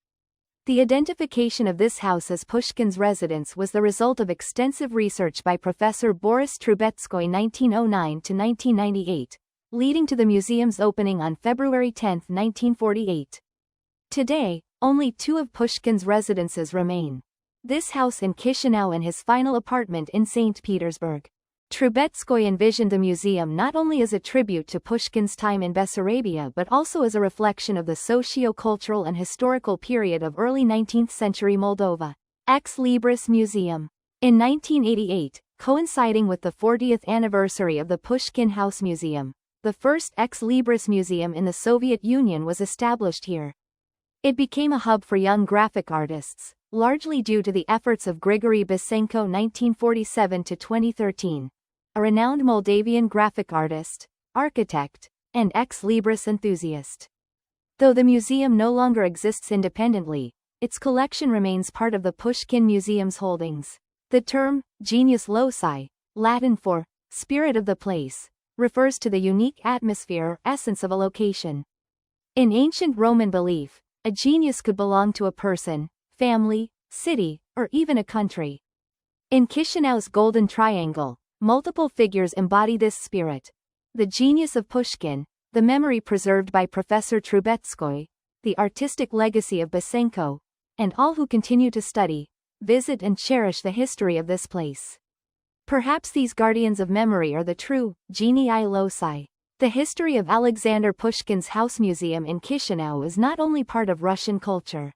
The identification of this house as Pushkin's residence was the result of extensive research by Professor Boris Trubetskoy 1909–1998, leading to the museum's opening on February 10, 1948. Today, only two of Pushkin's residences remain. This house in Chisinau and his final apartment in St. Petersburg. Trubetskoy envisioned the museum not only as a tribute to Pushkin's time in Bessarabia but also as a reflection of the socio-cultural and historical period of early 19th century Moldova. Ex Libris Museum. In 1988, coinciding with the 40th anniversary of the Pushkin House Museum, the first Ex Libris Museum in the Soviet Union was established here. It became a hub for young graphic artists, largely due to the efforts of Grigory Besenko 1947–2013, a renowned Moldavian graphic artist, architect, and ex libris enthusiast. Though the museum no longer exists independently, its collection remains part of the Pushkin Museum's holdings. The term, genius loci, Latin for spirit of the place, refers to the unique atmosphere or essence of a location. In ancient Roman belief, a genius could belong to a person, family, city, or even a country. In Chisinau's Golden Triangle, multiple figures embody this spirit. The genius of Pushkin, the memory preserved by Professor Trubetskoy, the artistic legacy of Besenko, and all who continue to study, visit and cherish the history of this place. Perhaps these guardians of memory are the true genii loci. The history of Alexander Pushkin's House Museum in Chisinau is not only part of Russian culture.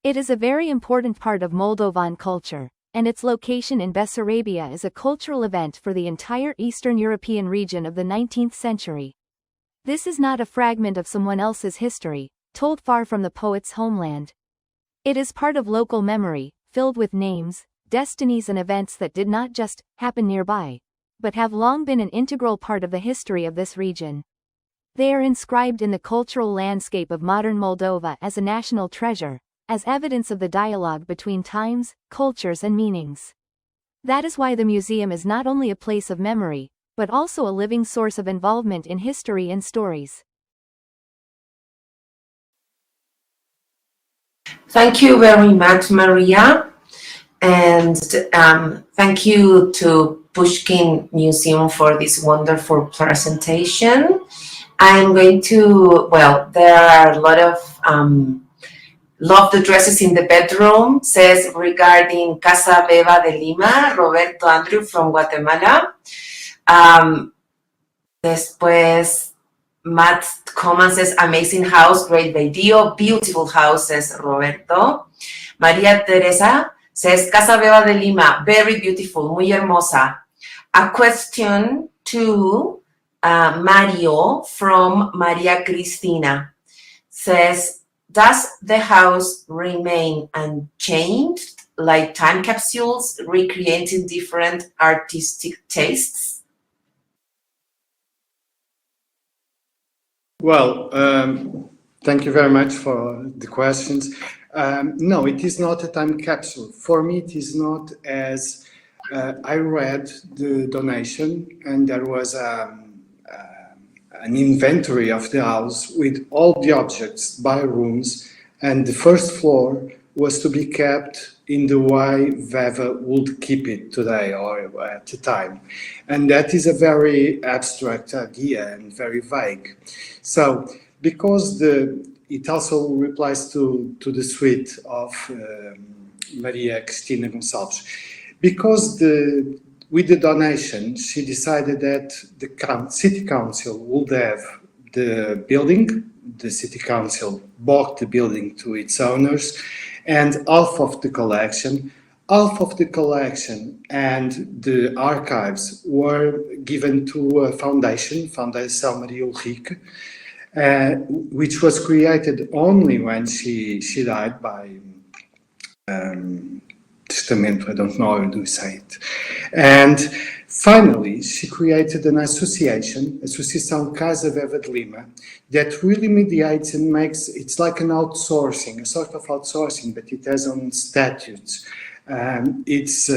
It is a very important part of Moldovan culture, and its location in Bessarabia is a cultural event for the entire Eastern European region of the 19th century. This is not a fragment of someone else's history, told far from the poet's homeland. It is part of local memory, filled with names, destinies and events that did not just happen nearby, but have long been an integral part of the history of this region. They are inscribed in the cultural landscape of modern Moldova as a national treasure, as evidence of the dialogue between times, cultures and meanings. That is why the museum is not only a place of memory, but also a living source of involvement in history and stories. Thank you very much, Maria. And thank you to Pushkin Museum for this wonderful presentation. I'm going to, well, there are a lot of loved addresses in the bedroom, says regarding Casa Beba de Lima, Roberto Andrew from Guatemala. Después, Matt Coman says, amazing house, great video, beautiful house, says Roberto. Maria Teresa says, Casa Beba de Lima, very beautiful, muy hermosa. A question to Mario from Maria Cristina says, does the house remain unchanged, like time capsules, recreating different artistic tastes? Well, thank you very much for the questions. No, it is not a time capsule. For me, it is not, as I read the donation, and there was an inventory of the house with all the objects by rooms, and the first floor was to be kept in the way Veva would keep it today or at the time. And that is a very abstract idea and very vague. So because it also replies to the suite of Maria Cristina Gonçalves. Because with the donation, she decided that the city council would have the building. The city council bought the building to its owners, and half of the collection and the archives were given to a foundation, Fundação Maria Ulrich, which was created only when she died by testamento. I don't know how to say it. And finally, she created an association, Associação Casa Veva de Lima, that really mediates and makes, it's like an outsourcing, a sort of outsourcing, but it has own statutes. Its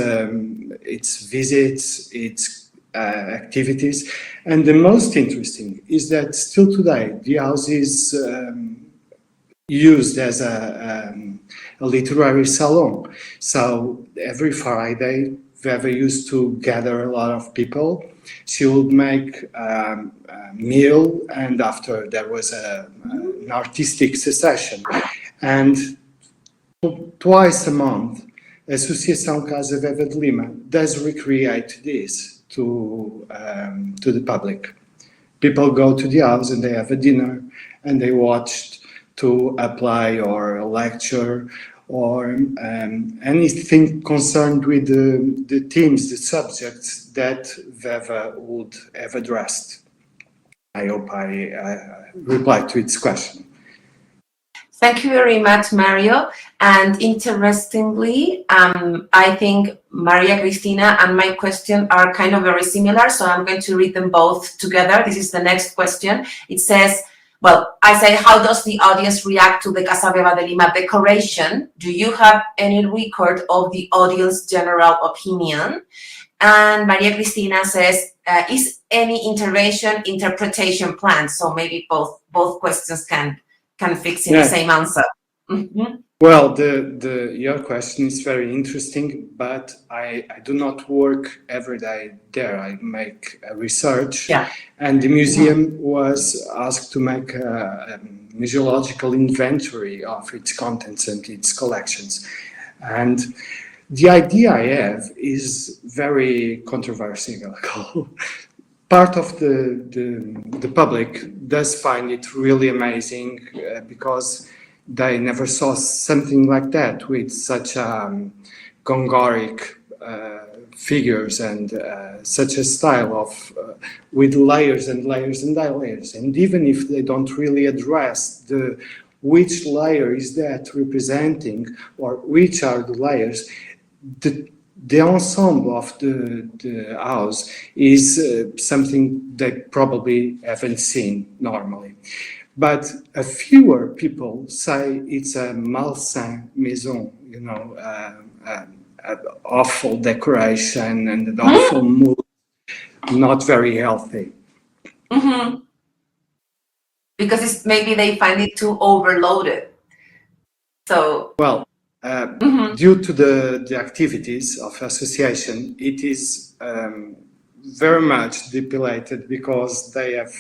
visits, its activities. And the most interesting is that still today, the house is used as a literary salon. So every Friday, Veva used to gather a lot of people. She would make a meal, and after there was an artistic session. And twice a month, Associação Casa Veva de Lima does recreate this to the public. People go to the house and they have a dinner and they watch to a play or a lecture or anything concerned with the themes, the subjects that Veva would have addressed. I hope I replied to its question. Thank you very much, Mario. And interestingly, I think Maria Cristina and my question are kind of very similar, so I'm going to read them both together. This is the next question. It says, well, I say, how does the audience react to the Casa Veva de Lima decoration? Do you have any record of the audience general opinion? And Maria Cristina says, is any interpretation planned? So maybe both questions can fix in the same answer. Mm-hmm. Well, your question is very interesting, but I do not work every day there. I make research, and the museum was asked to make a museological inventory of its contents and its collections. And the idea I have is very controversial. Part of the public does find it really amazing because they never saw something like that with such gongoric figures and such a style of with layers and layers and layers. And even if they don't really address which layer is that representing or which are the layers, the ensemble of the house is something they probably haven't seen normally. But a fewer people say it's a malsain maison, an awful decoration and an awful mood, not very healthy. Mm-hmm. Because maybe they find it too overloaded. So well, due to the activities of association, it is very much depleted because they have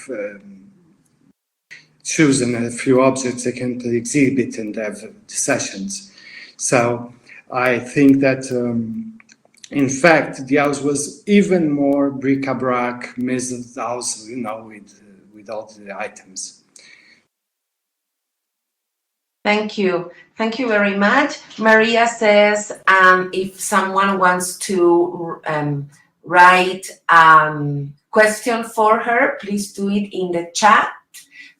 chosen a few objects they can exhibit and have sessions. So I think that in fact the house was even more bric-a-brac, maisoned house, with all the items. Thank you very much. Maria says if someone wants to write question for her, please do it in the chat.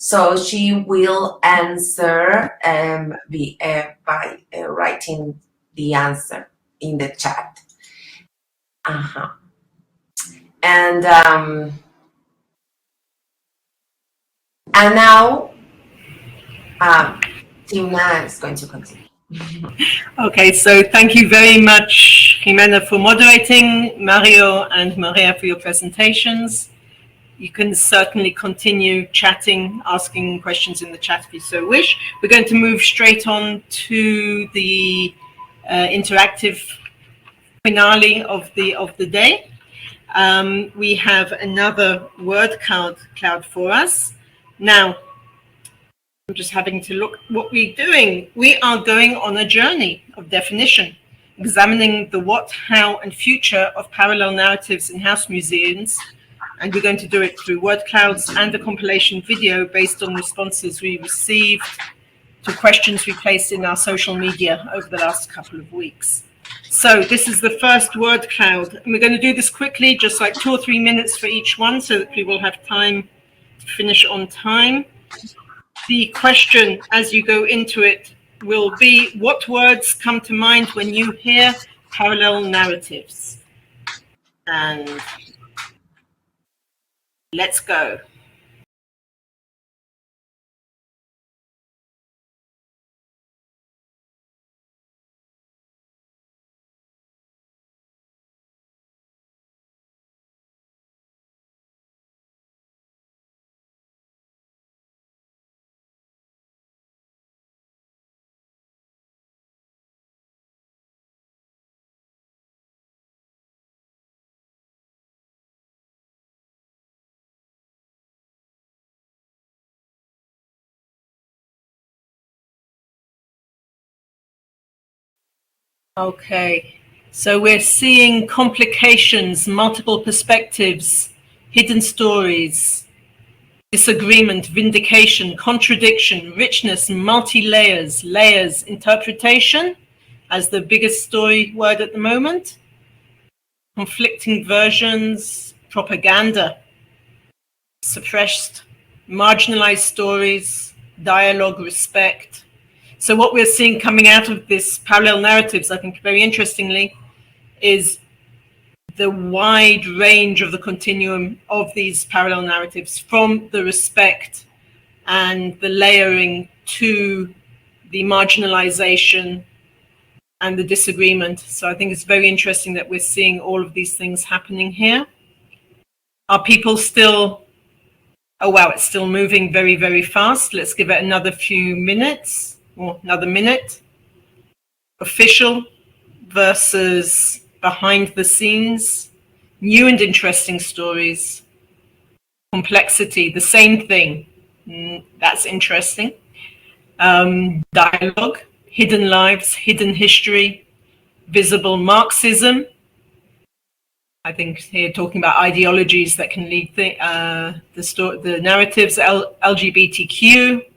So she will answer by writing the answer in the chat. And now Timna is going to continue. Okay, so thank you very much, Ximena, for moderating, Mario and Maria for your presentations. You can certainly continue chatting, asking questions in the chat if you so wish. We're going to move straight on to the interactive finale of the day. We have another word cloud for us. Now, I'm just having to look what we're doing. We are going on a journey of definition, examining the what, how, and future of parallel narratives in house museums. And we're going to do it through word clouds and a compilation video based on responses we received to questions we placed in our social media over the last couple of weeks. So this is the first word cloud, and we're going to do this quickly, just like 2 or 3 minutes for each one, so that we will have time to finish on time. The question as you go into it will be, what words come to mind when you hear parallel narratives? And let's go. Okay, so we're seeing complications, multiple perspectives, hidden stories, disagreement, vindication, contradiction, richness, multi-layers, layers, interpretation as the biggest story word at the moment, conflicting versions, propaganda, suppressed, marginalized stories, dialogue, respect. So what we're seeing coming out of this parallel narratives, I think very interestingly, is the wide range of the continuum of these parallel narratives, from the respect and the layering to the marginalization and the disagreement. So I think it's very interesting that we're seeing all of these things happening here. Are people still, oh wow, it's still moving very, very fast. Let's give it another few minutes. Or another minute. Official versus behind the scenes, new and interesting stories, complexity, the same thing. That's interesting. Dialogue, hidden lives, hidden history, visible Marxism. I think here talking about ideologies that can lead the narratives, LGBTQ.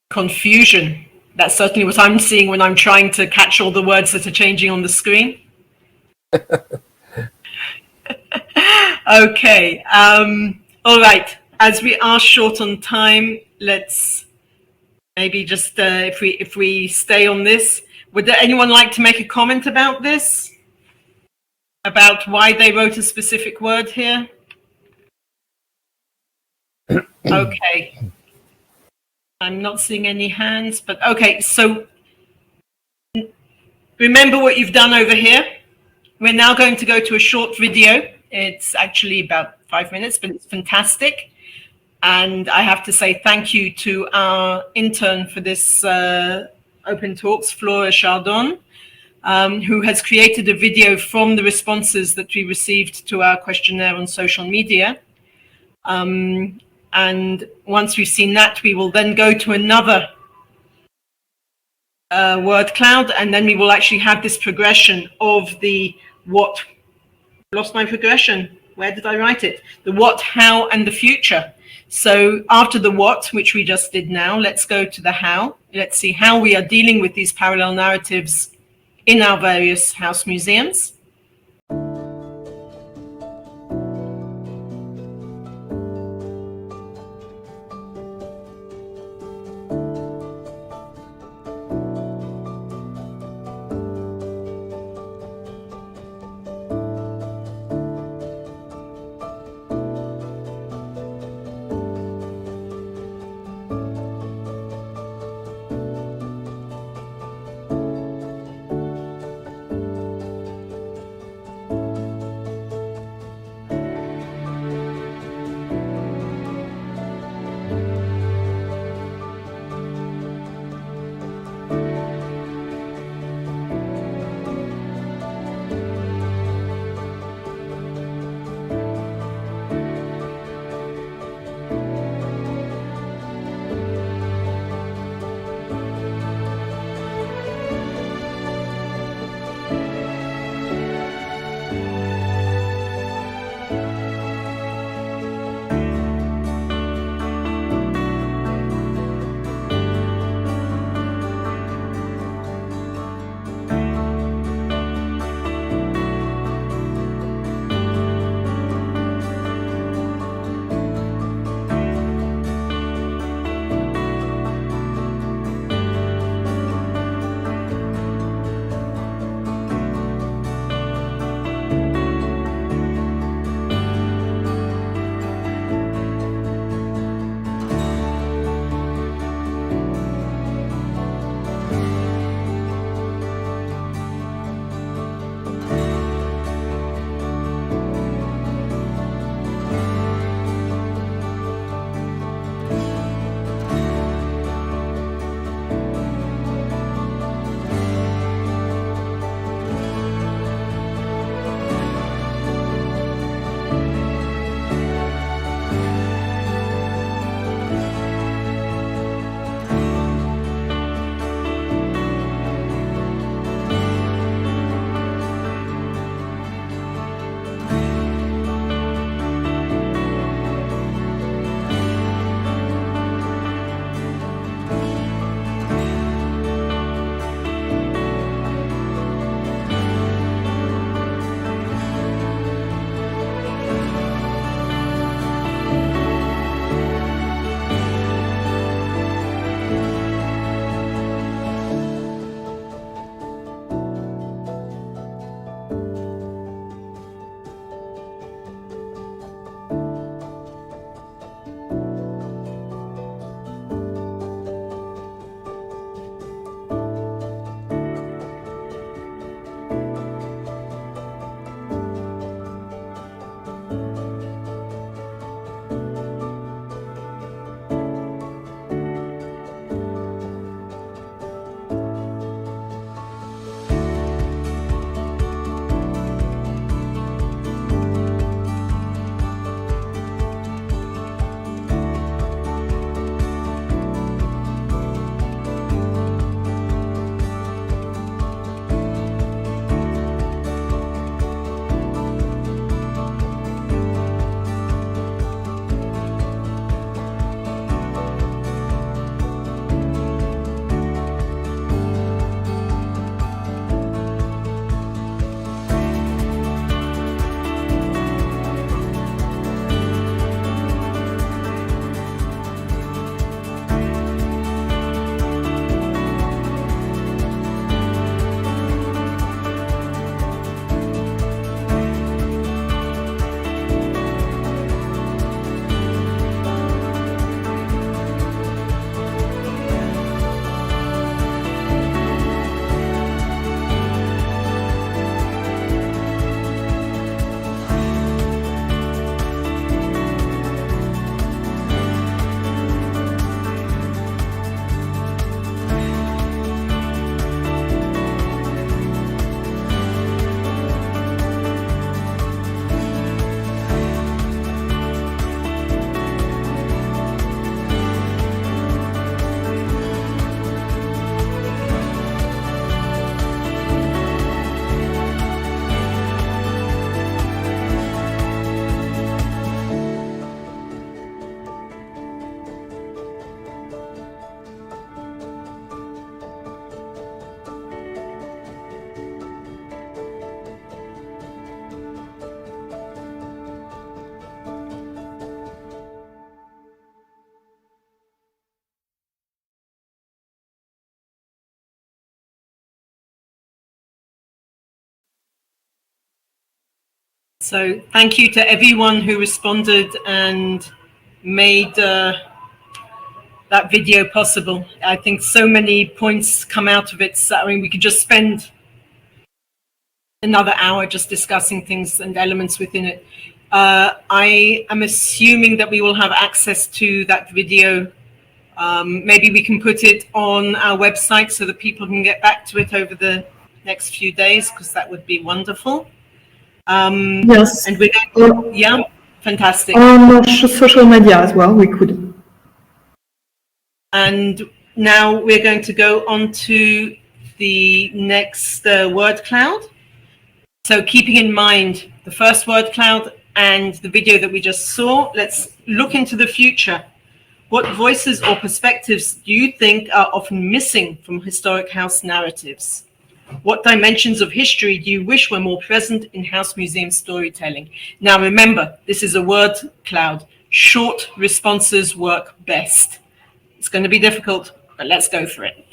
Confusion. That's certainly what I'm seeing when I'm trying to catch all the words that are changing on the screen. Okay. All right. As we are short on time, let's maybe just if we stay on this, would anyone like to make a comment about this? About why they wrote a specific word here? Okay. I'm not seeing any hands, but okay, so remember what you've done over here. We're now going to go to a short video. It's actually about 5 minutes, but it's fantastic. And I have to say thank you to our intern for this Open Talks, Flora Jordán, who has created a video from the responses that we received to our questionnaire on social media. And once we've seen that, we will then go to another word cloud, and then we will actually have this progression of the what. Lost my progression. Where did I write it? The what, how, and the future. So after the what, which we just did now, let's go to the how. Let's see how we are dealing with these parallel narratives in our various house museums. So thank you to everyone who responded and made that video possible. I think so many points come out of it. So, I mean, we could just spend another hour just discussing things and elements within it. I am assuming that we will have access to that video. Maybe we can put it on our website so that people can get back to it over the next few days, because that would be wonderful. Yes. And we're yeah, fantastic. On social media as well, we could. And now we're going to go on to the next word cloud. So keeping in mind the first word cloud and the video that we just saw, let's look into the future. What voices or perspectives do you think are often missing from historic house narratives? What dimensions of history do you wish were more present in house museum storytelling? Now remember, this is a word cloud. Short responses work best. It's going to be difficult, but let's go for it.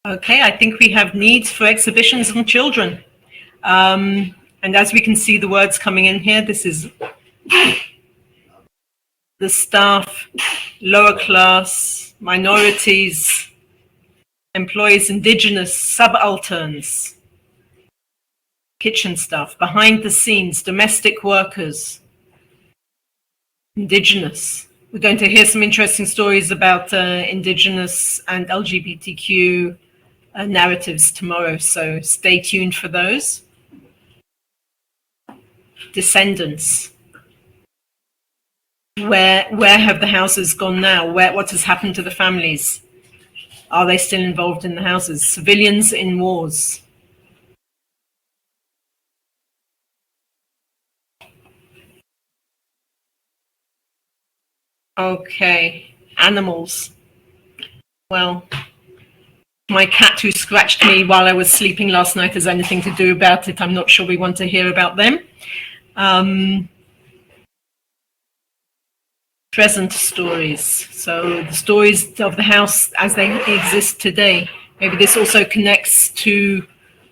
Okay, I think we have needs for exhibitions on children. And as we can see the words coming in here, this is the staff, lower class, minorities, employees, indigenous, subalterns, kitchen staff, behind the scenes, domestic workers, indigenous. We're going to hear some interesting stories about indigenous and LGBTQ narratives tomorrow, so stay tuned for those. Descendants. Where have the houses gone now? What has happened to the families? Are they still involved in the houses? Civilians in wars. Okay, animals. Well, my cat who scratched me while I was sleeping last night has anything to do about it. I'm not sure we want to hear about them. Present stories. So the stories of the house as they exist today. Maybe this also connects to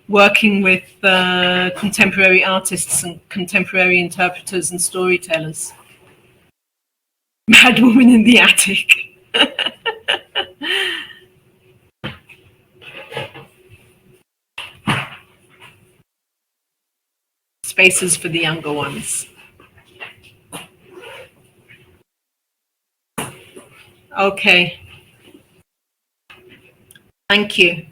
working with contemporary artists and contemporary interpreters and storytellers. Mad woman in the attic. Spaces for the younger ones. Okay. Thank you.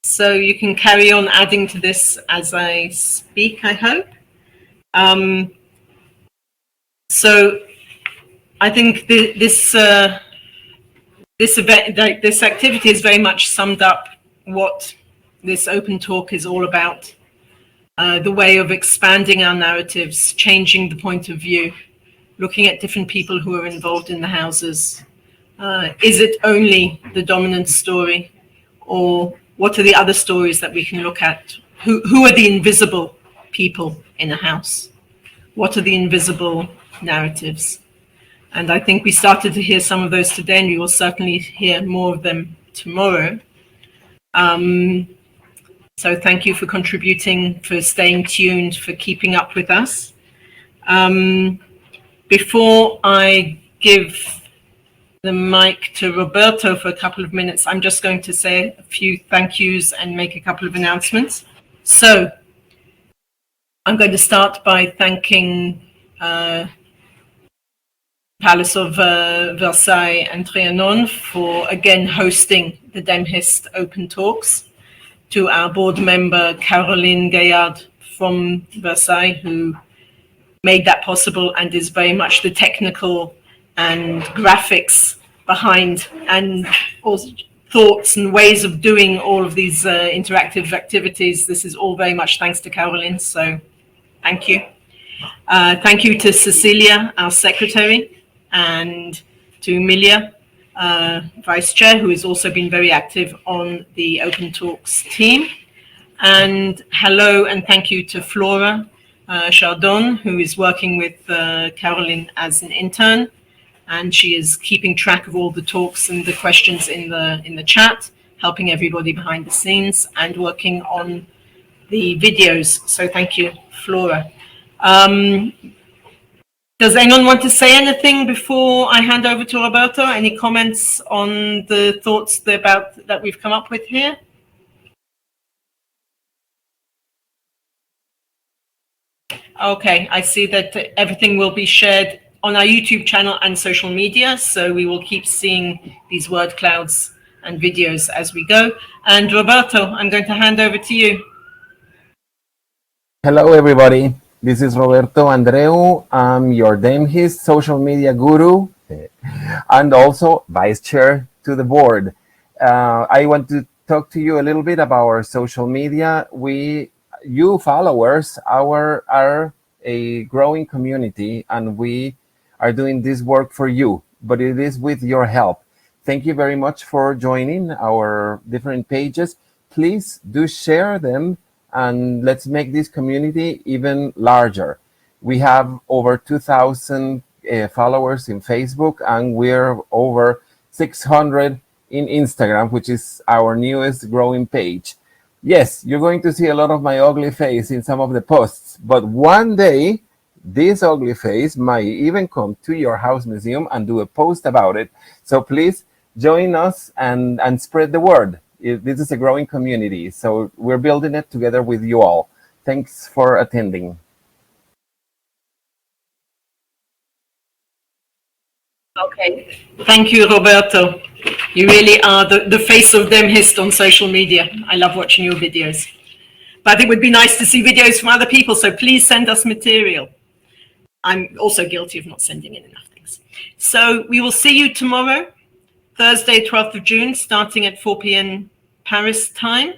So you can carry on adding to this as I speak, I hope. So I think this event, this activity has very much summed up what this open talk is all about. The way of expanding our narratives, changing the point of view, looking at different people who are involved in the houses. Is it only the dominant story, or what are the other stories that we can look at? Who are the invisible people in a house? What are the invisible narratives? And I think we started to hear some of those today, and we will certainly hear more of them tomorrow. So thank you for contributing, for staying tuned, for keeping up with us. Before I give the mic to Roberto for a couple of minutes, I'm just going to say a few thank yous and make a couple of announcements. So I'm going to start by thanking Palace of Versailles and Trianon for again hosting the DEMHIST Open Talks, to our board member Caroline Gaillard from Versailles, who made that possible and is very much the technical and graphics behind and also thoughts and ways of doing all of these interactive activities. This is all very much thanks to Caroline, so thank you. Thank you to Cecilia, our secretary, and to Milja, Vice Chair, who has also been very active on the Open Talks team. And hello and thank you to Flora Jordán, who is working with Caroline as an intern, and she is keeping track of all the talks and the questions in the chat, helping everybody behind the scenes and working on the videos. So thank you, Flora. Does anyone want to say anything before I hand over to Roberto? Any comments on the thoughts that we've come up with here? Okay, I see that everything will be shared on our YouTube channel and social media, so we will keep seeing these word clouds and videos as we go. And Roberto, I'm going to hand over to you. Hello, everybody. This is Roberto Andreu. I'm your DEMHIST social media guru and also vice chair to the board. I want to talk to you a little bit about our social media. You followers are a growing community, and we are doing this work for you, but it is with your help. Thank you very much for joining our different pages. Please do share them, and let's make this community even larger. We have over 2,000 followers in Facebook, and we're over 600 in Instagram, which is our newest growing page. Yes, you're going to see a lot of my ugly face in some of the posts, but one day this ugly face might even come to your house museum and do a post about it. So please join us and spread the word. This is a growing community, so we're building it together with you all. Thanks for attending. Okay, thank you, Roberto. You really are the face of DEMHIST on social media. I love watching your videos. But it would be nice to see videos from other people, so please send us material. I'm also guilty of not sending in enough things. So we will see you tomorrow, Thursday, 12th of June, starting at 4 p.m. Paris time.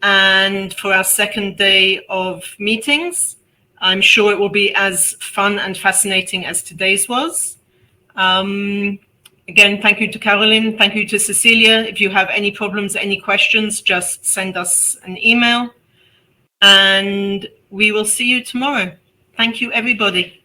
And for our second day of meetings, I'm sure it will be as fun and fascinating as today's was. Again, thank you to Caroline. Thank you to Cecilia. If you have any problems, any questions, just send us an email. And we will see you tomorrow. Thank you, everybody.